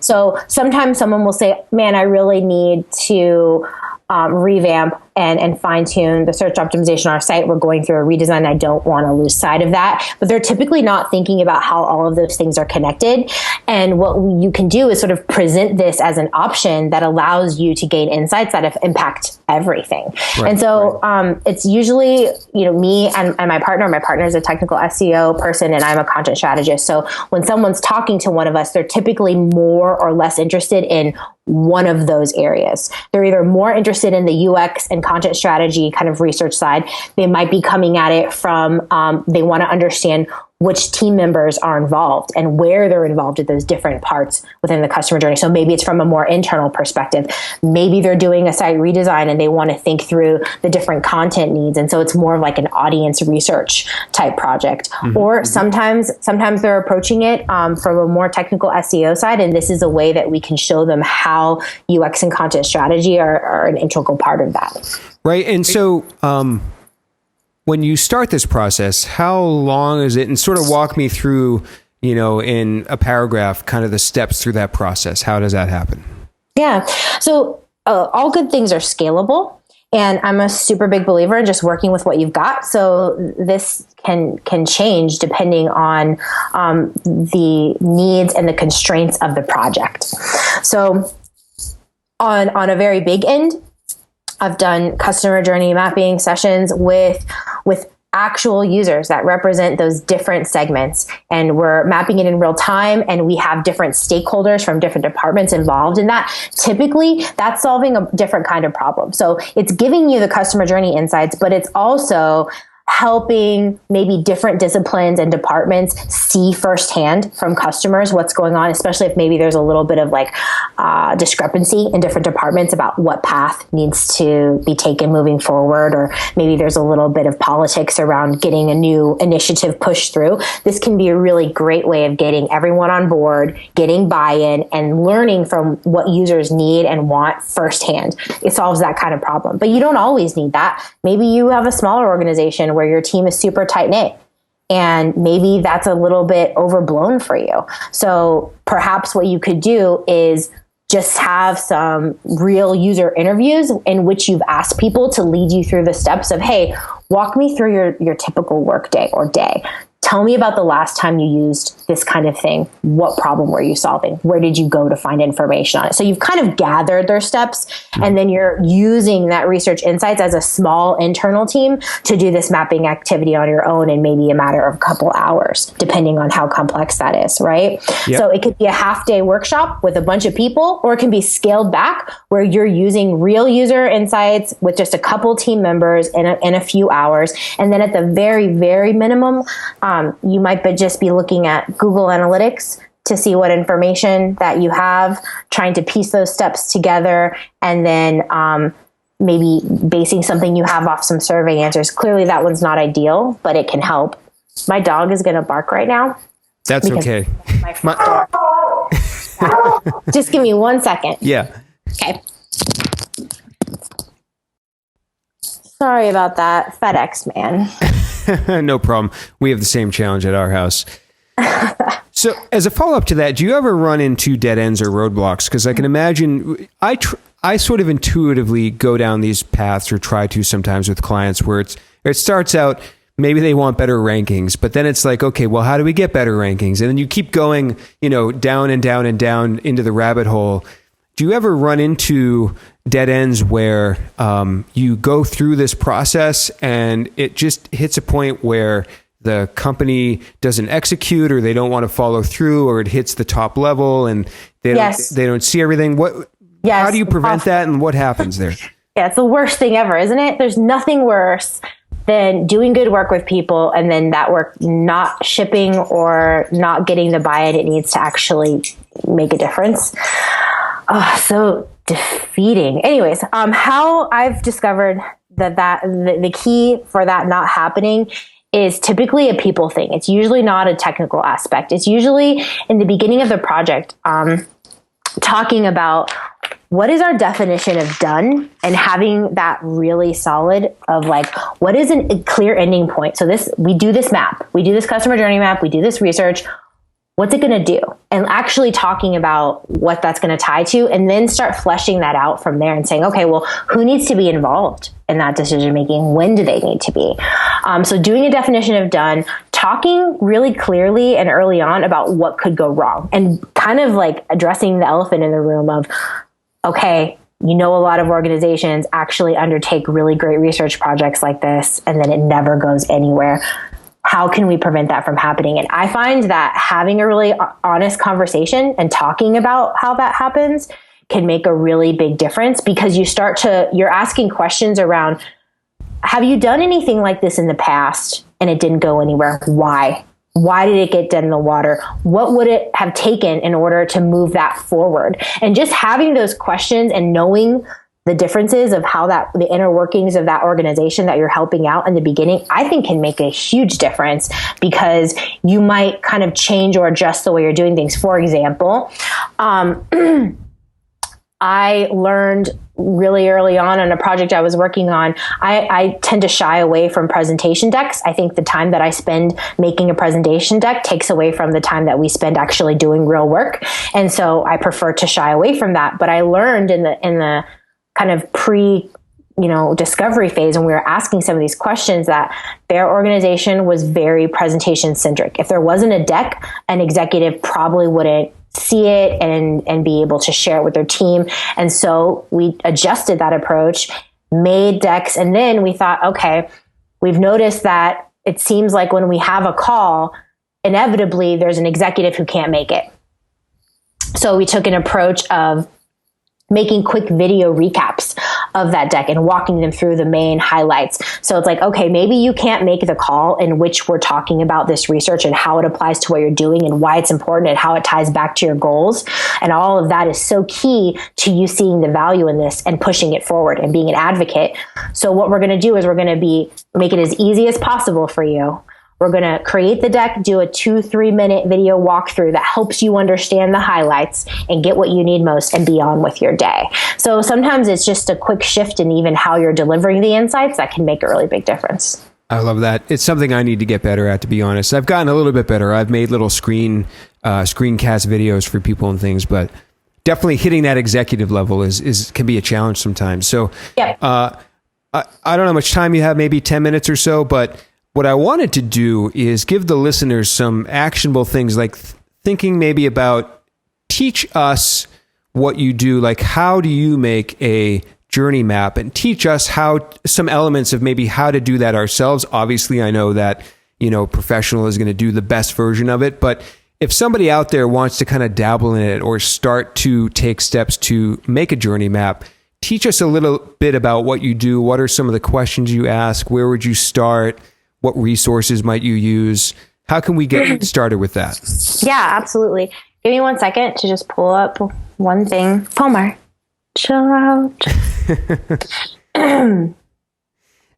So sometimes someone will say, man, I really need to revamp and fine tune the search optimization on our site. We're going through a redesign. I don't want to lose sight of that. But they're typically not thinking about how all of those things are connected. And what you can do is sort of present this as an option that allows you to gain insights that impact everything. Right, and so it's usually, me and my partner. My partner is a technical SEO person and I'm a content strategist. So when someone's talking to one of us, they're typically more or less interested in one of those areas. They're either more interested in the UX and content strategy kind of research side. They might be coming at it from, they want to understand which team members are involved and where they're involved at those different parts within the customer journey. So maybe it's from a more internal perspective. Maybe they're doing a site redesign and they want to think through the different content needs. And so it's more of like an audience research type project. Or sometimes they're approaching it from a more technical SEO side. And this is a way that we can show them how UX and content strategy are an integral part of that. Right. And so, when you start this process, how long is it? And sort of walk me through, in a paragraph, kind of the steps through that process. How does that happen? Yeah. So all good things are scalable. And I'm a super big believer in just working with what you've got. So this can change depending on the needs and the constraints of the project. So on a very big end, I've done customer journey mapping sessions with actual users that represent those different segments. And we're mapping it in real time. And we have different stakeholders from different departments involved in that. Typically, that's solving a different kind of problem. So it's giving you the customer journey insights, but it's also helping maybe different disciplines and departments see firsthand from customers what's going on, especially if maybe there's a little bit of like discrepancy in different departments about what path needs to be taken moving forward, or maybe there's a little bit of politics around getting a new initiative pushed through. This can be a really great way of getting everyone on board, getting buy-in, and learning from what users need and want firsthand. It solves that kind of problem. But you don't always need that. Maybe you have a smaller organization where your team is super tight-knit, and maybe that's a little bit overblown for you. So perhaps what you could do is just have some real user interviews in which you've asked people to lead you through the steps of, hey, walk me through your typical work day or day. Tell me about the last time you used this kind of thing. What problem were you solving? Where did you go to find information on it? So you've kind of gathered their steps, and then you're using that research insights as a small internal team to do this mapping activity on your own in maybe a matter of a couple hours, depending on how complex that is, right? Yep. So it could be a half-day workshop with a bunch of people, or it can be scaled back where you're using real user insights with just a couple team members in a few hours. And then at the very, very minimum, you might just be looking at Google Analytics to see what information that you have, trying to piece those steps together, and then maybe basing something you have off some survey answers. Clearly, that one's not ideal, but it can help. My dog is going to bark right now. That's okay. My front door. Just give me 1 second. Yeah. Okay. Sorry about that, FedEx man. No problem. We have the same challenge at our house. So as a follow-up to that, do you ever run into dead ends or roadblocks? Because I can imagine, I sort of intuitively go down these paths, or try to sometimes with clients, where it starts out, maybe they want better rankings, but then it's like, okay, well, how do we get better rankings? And then you keep going, down and down and down into the rabbit hole. Do you ever run into dead ends where you go through this process and it just hits a point where the company doesn't execute, or they don't want to follow through, or it hits the top level and they don't see everything? How do you prevent that, and what happens there? Yeah, it's the worst thing ever, isn't it? There's nothing worse than doing good work with people and then that work not shipping or not getting the buy-in it needs to actually make a difference. So defeating. Anyways, how I've discovered that the key for that not happening is typically a people thing. It's usually not a technical aspect. It's usually in the beginning of the project, talking about what is our definition of done, and having that really solid of like, what is a clear ending point? So we do this map, we do this customer journey map, we do this research. What's it going to do? And actually talking about what that's going to tie to, and then start fleshing that out from there and saying, okay, well, who needs to be involved in that decision making? When do they need to be? So doing a definition of done, talking really clearly and early on about what could go wrong, and kind of like addressing the elephant in the room of, okay, a lot of organizations actually undertake really great research projects like this, and then it never goes anywhere. How can we prevent that from happening? And I find that having a really honest conversation and talking about how that happens can make a really big difference, because you're asking questions around, have you done anything like this in the past and it didn't go anywhere? Why? Why did it get dead in the water? What would it have taken in order to move that forward? And just having those questions and knowing the differences of how the inner workings of that organization that you're helping out in the beginning, I think can make a huge difference, because you might kind of change or adjust the way you're doing things. For example, I learned really early on a project I was working on, I tend to shy away from presentation decks. I think the time that I spend making a presentation deck takes away from the time that we spend actually doing real work. And so I prefer to shy away from that. But I learned in the kind of discovery phase, when we were asking some of these questions, that their organization was very presentation centric. If there wasn't a deck, an executive probably wouldn't see it and be able to share it with their team. And so we adjusted that approach, made decks, and then we thought, okay, we've noticed that it seems like when we have a call, inevitably there's an executive who can't make it. So we took an approach of making quick video recaps of that deck and walking them through the main highlights. So it's like, okay, maybe you can't make the call in which we're talking about this research and how it applies to what you're doing and why it's important and how it ties back to your goals. And all of that is so key to you seeing the value in this and pushing it forward and being an advocate. So what we're going to do is we're going to make it as easy as possible for you. We're going to create the deck, do a 2-3 minute video walkthrough that helps you understand the highlights and get what you need most and be on with your day. So sometimes it's just a quick shift in even how you're delivering the insights that can make a really big difference. I love that. It's something I need to get better at, to be honest. I've gotten a little bit better. I've made little screencast videos for people and things, but definitely hitting that executive level can be a challenge sometimes. So yeah. I don't know how much time you have, maybe 10 minutes or so, but what I wanted to do is give the listeners some actionable things, like thinking maybe about, teach us what you do, like how do you make a journey map, and teach us some elements of maybe how to do that ourselves. Obviously, I know that, professional is going to do the best version of it, but if somebody out there wants to kind of dabble in it or start to take steps to make a journey map, teach us a little bit about what you do. What are some of the questions you ask? Where would you start? What resources might you use? How can we get started with that? Yeah, absolutely. Give me 1 second to just pull up one thing. Palmer, chill out. And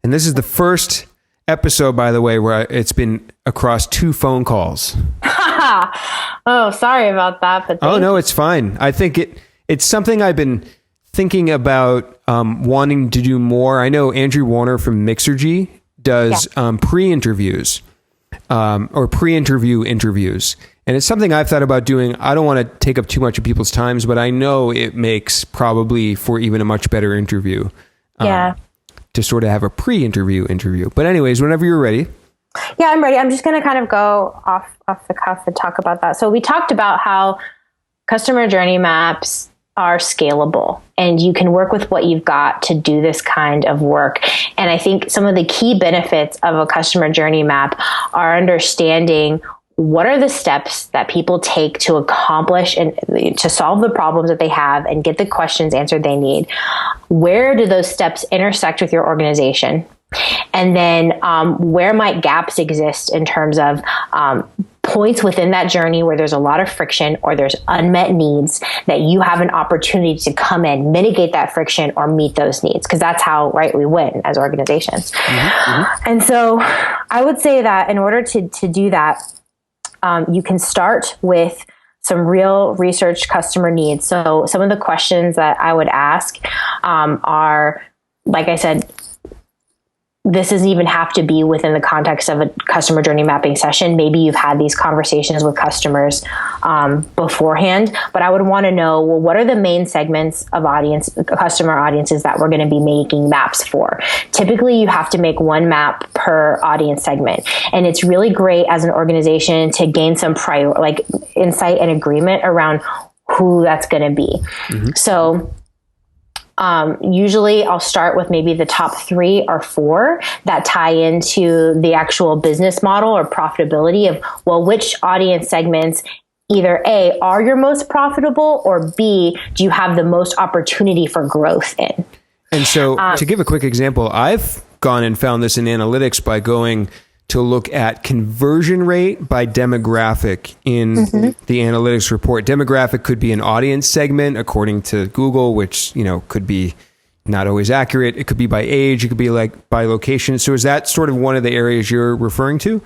this is the first episode, by the way, where it's been across 2 phone calls. Oh, sorry about that. But no, it's fine. I think it's something I've been thinking about wanting to do more. I know Andrew Warner from Mixergy does pre-interviews or pre-interview interviews. And it's something I've thought about doing. I don't want to take up too much of people's times, but I know it makes probably for even a much better interview to sort of have a pre-interview interview. But anyways, whenever you're ready. Yeah, I'm ready. I'm just going to kind of go off the cuff and talk about that. So we talked about how customer journey maps are scalable and you can work with what you've got to do this kind of work. And I think some of the key benefits of a customer journey map are understanding what are the steps that people take to accomplish and to solve the problems that they have and get the questions answered they need. Where do those steps intersect with your organization? And then where might gaps exist in terms of points within that journey where there's a lot of friction or there's unmet needs that you have an opportunity to come in, mitigate that friction or meet those needs. Because that's how, we win as organizations. Mm-hmm. And so I would say that in order to do that, you can start with some real research customer needs. So some of the questions that I would ask are, like I said, this doesn't even have to be within the context of a customer journey mapping session. Maybe you've had these conversations with customers beforehand, but I would want to know, well, what are the main segments of customer audiences that we're going to be making maps for? Typically, you have to make one map per audience segment. And it's really great as an organization to gain some insight and agreement around who that's going to be. Mm-hmm. So usually I'll start with maybe the top 3 or 4 that tie into the actual business model or profitability of, well, which audience segments either A, are your most profitable, or B, do you have the most opportunity for growth in? And so to give a quick example, I've gone and found this in analytics by going to look at conversion rate by demographic in the analytics report. Demographic could be an audience segment according to Google, which, could be not always accurate. It could be by age. It could be like by location. So is that sort of one of the areas you're referring to?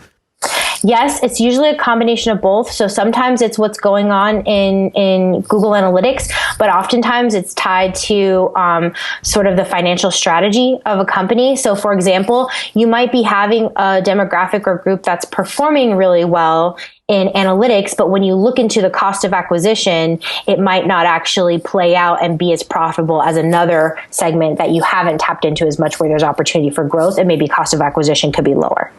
Yes, it's usually a combination of both. So sometimes it's what's going on in Google Analytics, but oftentimes it's tied to sort of the financial strategy of a company. So for example, you might be having a demographic or group that's performing really well in analytics, but when you look into the cost of acquisition, it might not actually play out and be as profitable as another segment that you haven't tapped into as much, where there's opportunity for growth and maybe cost of acquisition could be lower.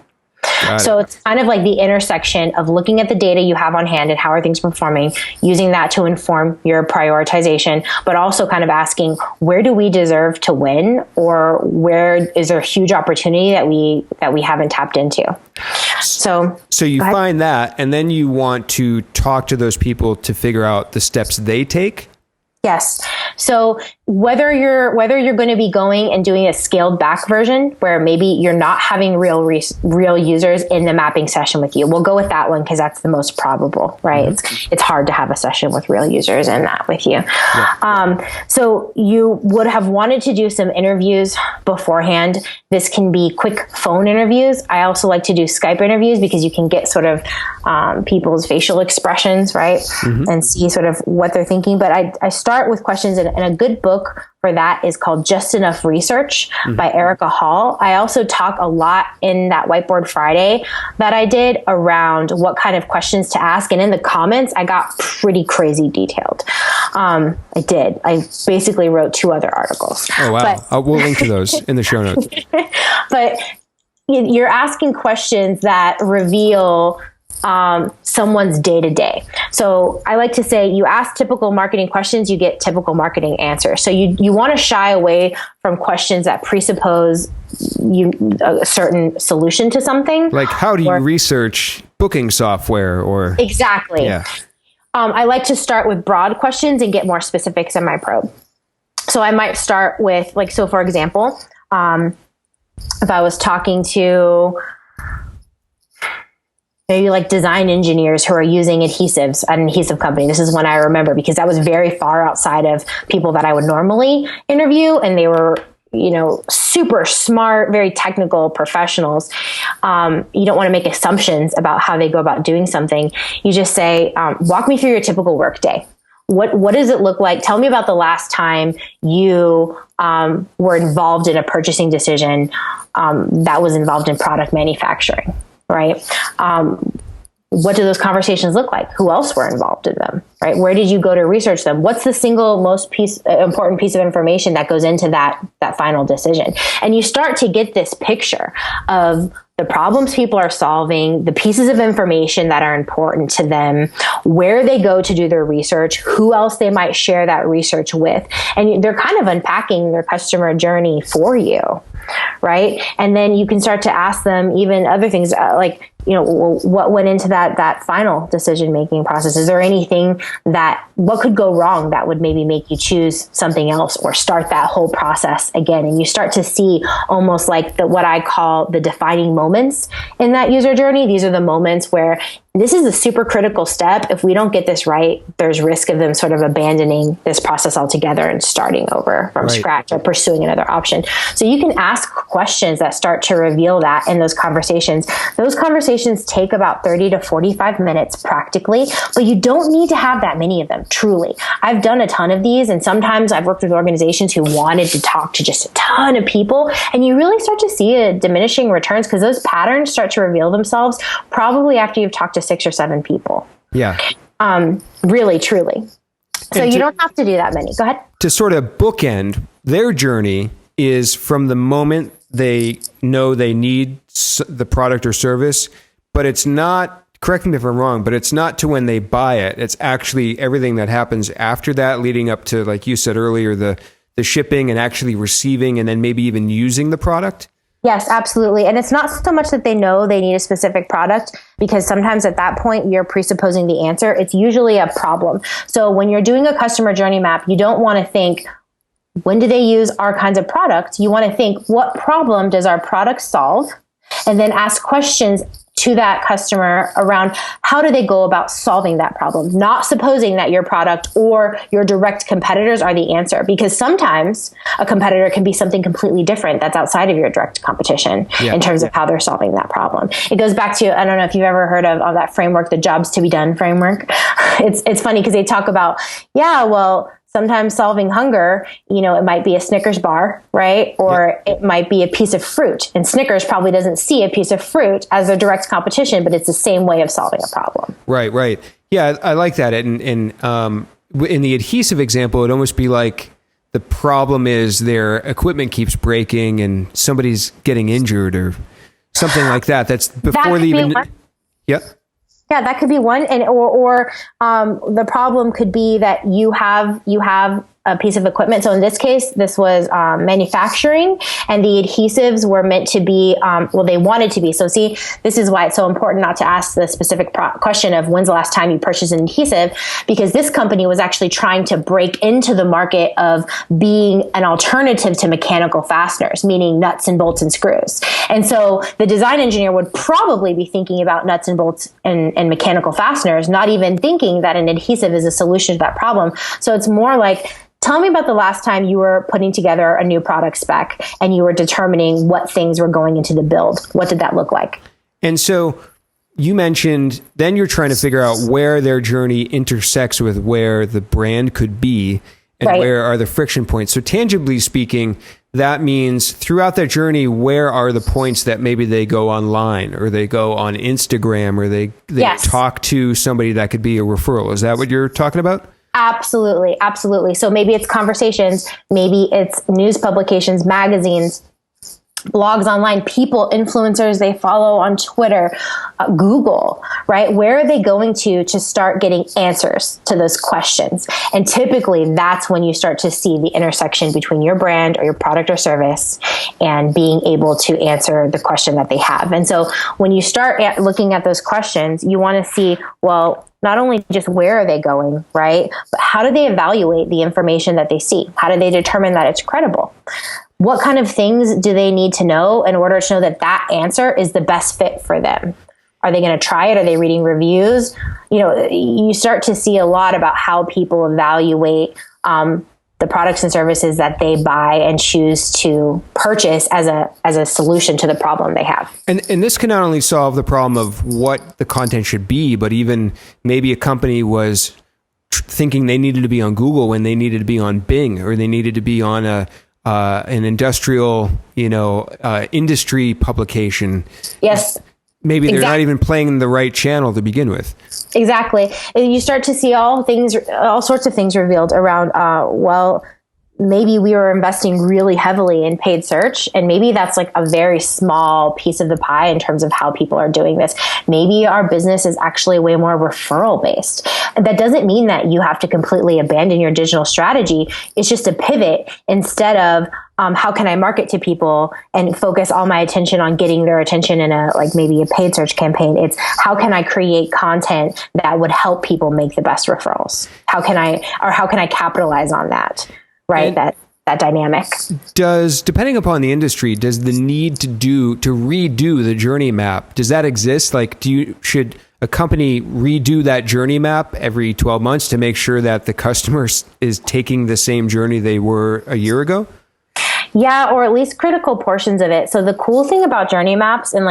So it's kind of like the intersection of looking at the data you have on hand and how are things performing, using that to inform your prioritization, but also kind of asking, where do we deserve to win, or where is there a huge opportunity that we haven't tapped into? So you find that, and then you want to talk to those people to figure out the steps they take. Yes. So whether you're going to be going and doing a scaled back version where maybe you're not having real users in the mapping session with you, we'll go with that one because that's the most probable, right? Mm-hmm. It's hard to have a session with real users in that with you. Yeah. So you would have wanted to do some interviews beforehand. This can be quick phone interviews. I also like to do Skype interviews because you can get sort of people's facial expressions, right? Mm-hmm. And see sort of what they're thinking. But I start with questions, and a good book for that is called Just Enough Research by Rebekah Hall. I also talk a lot in that Whiteboard Friday that I did around what kind of questions to ask. And in the comments, I got pretty crazy detailed. I basically wrote 2 other articles. Oh, wow. We'll link to those in the show notes. But you're asking questions that reveal someone's day-to-day. So I like to say, you ask typical marketing questions, you get typical marketing answers. So you want to shy away from questions that presuppose a certain solution to something. Like, how do you research booking software? Or exactly. Yeah. I like to start with broad questions and get more specifics in my probe. So I might start with, for example, if I was talking to maybe design engineers who are using adhesives at an adhesive company. This is one I remember because that was very far outside of people that I would normally interview. And they were, super smart, very technical professionals. You don't want to make assumptions about how they go about doing something. You just say, walk me through your typical workday. What does it look like? Tell me about the last time you were involved in a purchasing decision that was involved in product manufacturing. Right? What do those conversations look like? Who else were involved in them? Right? Where did you go to research them? What's the single most important piece of information that goes into that final decision? And you start to get this picture of the problems people are solving, the pieces of information that are important to them, where they go to do their research, who else they might share that research with. And they're kind of unpacking their customer journey for you, right? And then you can start to ask them even other things what went into that final decision-making process? Is there anything what could go wrong that would maybe make you choose something else or start that whole process again? And you start to see almost like what I call the defining moments in that user journey. These are the moments where this is a super critical step. If we don't get this right, there's risk of them sort of abandoning this process altogether and starting over from scratch or pursuing another option. So you can ask questions that start to reveal that in those conversations. Those conversations conversations take about 30 to 45 minutes practically, but you don't need to have that many of them, truly. I've done a ton of these, and sometimes I've worked with organizations who wanted to talk to just a ton of people, and you really start to see a diminishing returns because those patterns start to reveal themselves probably after you've talked to 6 or 7 people. Yeah. Really, truly. So you don't have to do that many. Go ahead. To sort of bookend, their journey is from the moment they know they need the product or service, but it's not, correct me if I'm wrong, but it's not to when they buy it. It's actually everything that happens after that, leading up to, like you said earlier, the shipping and actually receiving and then maybe even using the product. Yes, absolutely. And it's not so much that they know they need a specific product, because sometimes at that point you're presupposing the answer. It's usually a problem. So when you're doing a customer journey map, you don't want to think, when do they use our kinds of products? You want to think, what problem does our product solve? And then ask questions to that customer around how do they go about solving that problem, not supposing that your product or your direct competitors are the answer, because sometimes a competitor can be something completely different that's outside of your direct competition in terms of how they're solving that problem. It goes back to, I don't know if you've ever heard of that framework, the jobs to be done framework. It's funny because they talk about, sometimes solving hunger, it might be a Snickers bar, right? Or it might be a piece of fruit. And Snickers probably doesn't see a piece of fruit as a direct competition, but it's the same way of solving a problem. Right. Yeah, I like that. And in the adhesive example, it'd almost be like the problem is their equipment keeps breaking and somebody's getting injured or something like that. That's before they even... Yeah. Yeah, that could be one, and or the problem could be that you have a piece of equipment. So in this case, this was manufacturing, and the adhesives were meant to be, they wanted to be. So see, this is why it's so important not to ask the specific question of when's the last time you purchased an adhesive, because this company was actually trying to break into the market of being an alternative to mechanical fasteners, meaning nuts and bolts and screws. And so the design engineer would probably be thinking about nuts and bolts and mechanical fasteners, not even thinking that an adhesive is a solution to that problem. So it's more like, tell me about the last time you were putting together a new product spec and you were determining what things were going into the build. What did that look like? And so you mentioned then you're trying to figure out where their journey intersects with where the brand could be and where are the friction points. So tangibly speaking, that means throughout their journey, where are the points that maybe they go online or they go on Instagram or they talk to somebody that could be a referral. Is that what you're talking about? Absolutely. Absolutely. So maybe it's conversations, maybe it's news publications, magazines, blogs online, people, influencers they follow on Twitter, Google, right? Where are they going to start getting answers to those questions? And typically that's when you start to see the intersection between your brand or your product or service and being able to answer the question that they have. And so when you start looking at those questions, you want to see, well, not only just where are they going, right? But how do they evaluate the information that they see? How do they determine that it's credible? What kind of things do they need to know in order to know that that answer is the best fit for them? Are they going to try it? Are they reading reviews? You start to see a lot about how people evaluate the products and services that they buy and choose to purchase as a solution to the problem they have. And this can not only solve the problem of what the content should be, but even maybe a company was thinking they needed to be on Google when they needed to be on Bing, or they needed to be on an industrial, industry publication. Yes. Maybe they're not even playing the right channel to begin with. Exactly. And you start to see all sorts of things revealed around, maybe we were investing really heavily in paid search, and maybe that's like a very small piece of the pie in terms of how people are doing this. Maybe our business is actually way more referral based. And that doesn't mean that you have to completely abandon your digital strategy. It's just a pivot instead of how can I market to people and focus all my attention on getting their attention in maybe a paid search campaign. It's how can I create content that would help people make the best referrals? How can I capitalize on that? Right. And that dynamic. Depending upon the industry, does the need to redo the journey map, does that exist? Like, should a company redo that journey map every 12 months to make sure that the customer is taking the same journey they were a year ago? Yeah, or at least critical portions of it. So the cool thing about journey maps, and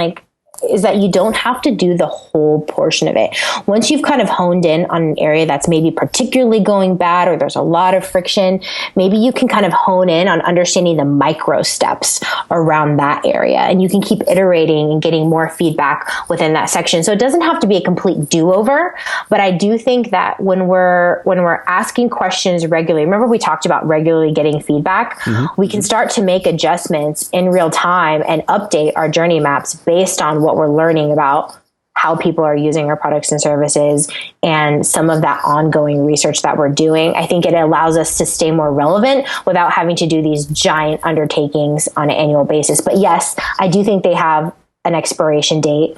is that you don't have to do the whole portion of it. Once you've kind of honed in on an area that's maybe particularly going bad, or there's a lot of friction, maybe you can kind of hone in on understanding the micro steps around that area. And you can keep iterating and getting more feedback within that section. So it doesn't have to be a complete do-over, but I do think that when we're asking questions regularly, remember we talked about regularly getting feedback, we can start to make adjustments in real time and update our journey maps based on what we're learning about how people are using our products and services and some of that ongoing research that we're doing. I think it allows us to stay more relevant without having to do these giant undertakings on an annual basis. But yes, I do think they have an expiration date.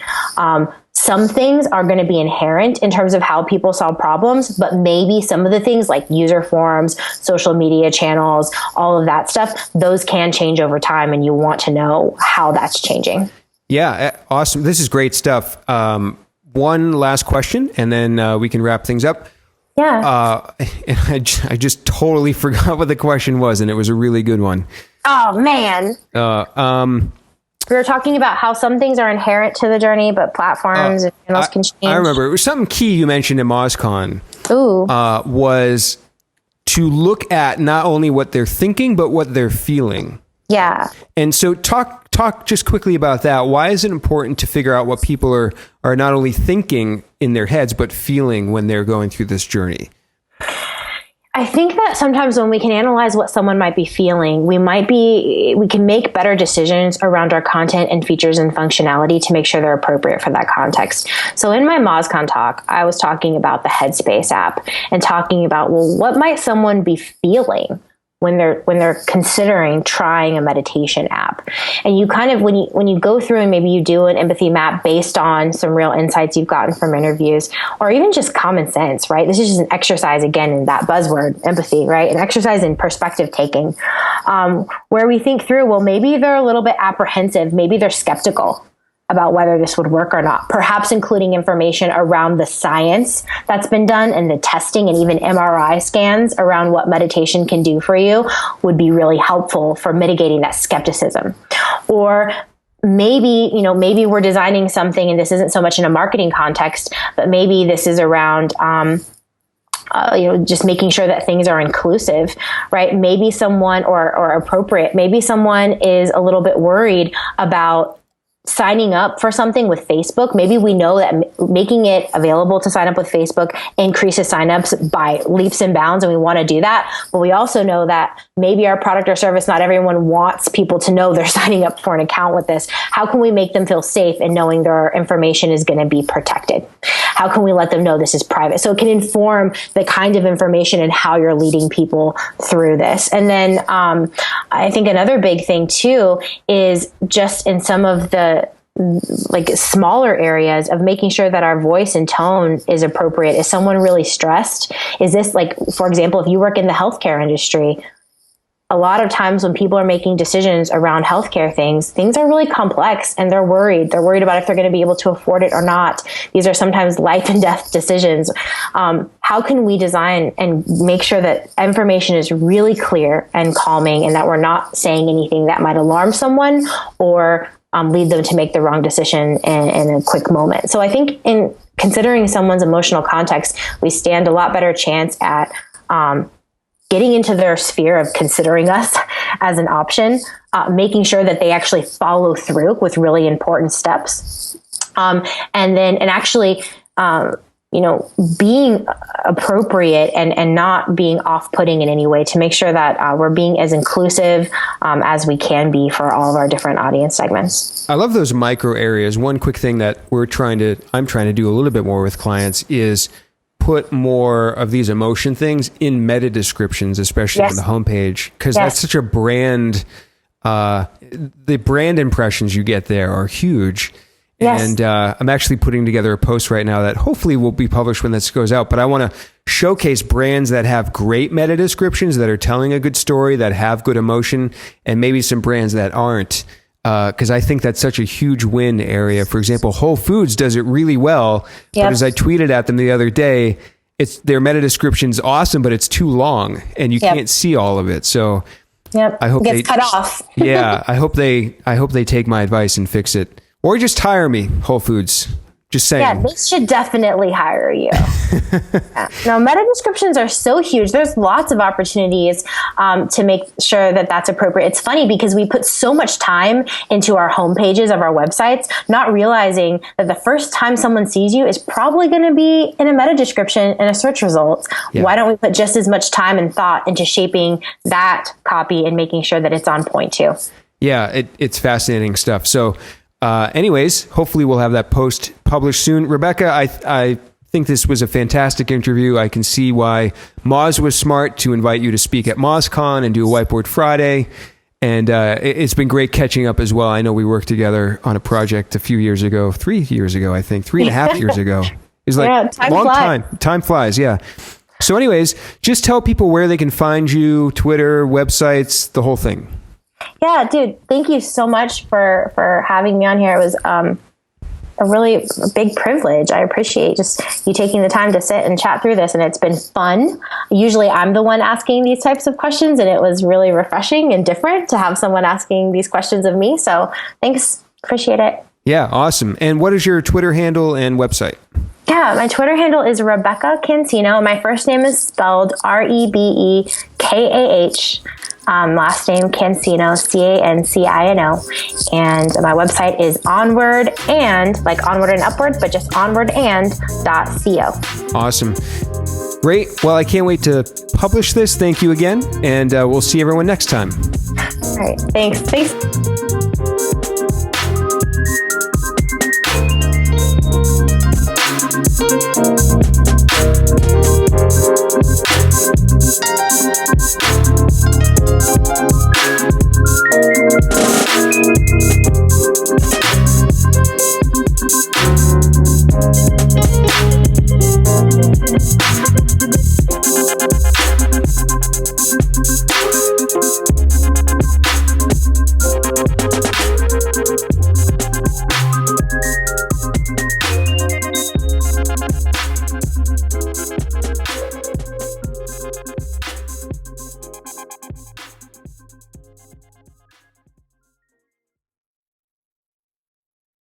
Some things are going to be inherent in terms of how people solve problems, but maybe some of the things like user forums, social media channels, all of that stuff, those can change over time, and you want to know how that's changing. Yeah, awesome. This is great stuff. One last question, and then we can wrap things up. Yeah. And I just totally forgot what the question was, and it was a really good one. Oh, man. We were talking about how some things are inherent to the journey, but platforms and channels can change. I remember. It was something key you mentioned at MozCon. Ooh. Was to look at not only what they're thinking, but what they're feeling. Yeah. And so talk just quickly about that. Why is it important to figure out what people are not only thinking in their heads, but feeling when they're going through this journey? I think that sometimes when we can analyze what someone might be feeling, we can make better decisions around our content and features and functionality to make sure they're appropriate for that context. So in my MozCon talk, I was talking about the Headspace app and talking about, well, what might someone be feeling when they're considering trying a meditation app. And you kind of, when you go through and maybe you do an empathy map based on some real insights you've gotten from interviews, or even just common sense, right? This is just an exercise, again, in that buzzword, empathy, right? An exercise in perspective taking, where we think through, well, maybe they're a little bit apprehensive, maybe they're skeptical about whether this would work or not, perhaps including information around the science that's been done and the testing and even MRI scans around what meditation can do for you would be really helpful for mitigating that skepticism. Or maybe we're designing something, and this isn't so much in a marketing context, but maybe this is around, just making sure that things are inclusive, right? Maybe someone or appropriate, maybe someone is a little bit worried about signing up for something with Facebook. Maybe we know that making it available to sign up with Facebook increases signups by leaps and bounds, and we want to do that. But we also know that maybe our product or service, not everyone wants people to know they're signing up for an account with this. How can we make them feel safe in knowing their information is going to be protected? How can we let them know this is private? So it can inform the kind of information and how you're leading people through this. And then I think another big thing too is just in some of the like smaller areas of making sure that our voice and tone is appropriate. Is someone really stressed? Is this, like, for example, if you work in the healthcare industry, a lot of times when people are making decisions around healthcare things are really complex, and they're worried. They're worried about if they're going to be able to afford it or not. These are sometimes life and death decisions. How can we design and make sure that information is really clear and calming, and that we're not saying anything that might alarm someone or lead them to make the wrong decision in a quick moment? So I think in considering someone's emotional context, we stand a lot better chance at getting into their sphere of considering us as an option, making sure that they actually follow through with really important steps. And actually, being appropriate and not being off-putting in any way, to make sure that we're being as inclusive as we can be for all of our different audience segments. I love those micro areas. One quick thing that I'm trying to do a little bit more with clients is put more of these emotion things in meta descriptions, especially on the homepage, because that's such a brand. The brand impressions you get there are huge. Yes. And I'm actually putting together a post right now that hopefully will be published when this goes out. But I want to showcase brands that have great meta descriptions, that are telling a good story, that have good emotion, and maybe some brands that aren't. Because I think that's such a huge win area. For example, Whole Foods does it really well. Yep. But as I tweeted at them the other day, their meta description's awesome, but it's too long and you can't see all of it. So I hope it gets cut off. I hope they take my advice and fix it Or just hire me, Whole Foods. Just saying. Yeah, they should definitely hire you. Yeah. Now, meta descriptions are so huge. There's lots of opportunities to make sure that that's appropriate. It's funny because we put so much time into our home pages of our websites, not realizing that the first time someone sees you is probably going to be in a meta description in a search results. Yeah. Why don't we put just as much time and thought into shaping that copy and making sure that it's on point too? Yeah, it's fascinating stuff. So anyways, hopefully we'll have that post published soon. Rebekah, I think this was a fantastic interview. I can see why Moz was smart to invite you to speak at MozCon and do a Whiteboard Friday. And it's been great catching up as well. I know we worked together on a project a few years ago, 3 years ago, I think, 3.5 years ago. It's like long time. Time flies, yeah. So anyways, just tell people where they can find you, Twitter, websites, the whole thing. Yeah, dude, thank you so much for having me on here. It was a really big privilege. I appreciate just you taking the time to sit and chat through this, and it's been fun. Usually I'm the one asking these types of questions, and it was really refreshing and different to have someone asking these questions of me. So thanks. Appreciate it. Yeah, awesome. And what is your Twitter handle and website? Yeah, my Twitter handle is Rebekah Cancino. My first name is spelled Rebekah. Last name Cancino, Cancino. And my website is onward and, like onward and upward, but just onwardand.co. Awesome. Great. Well, I can't wait to publish this. Thank you again. And we'll see everyone next time. All right. Thanks. Thanks.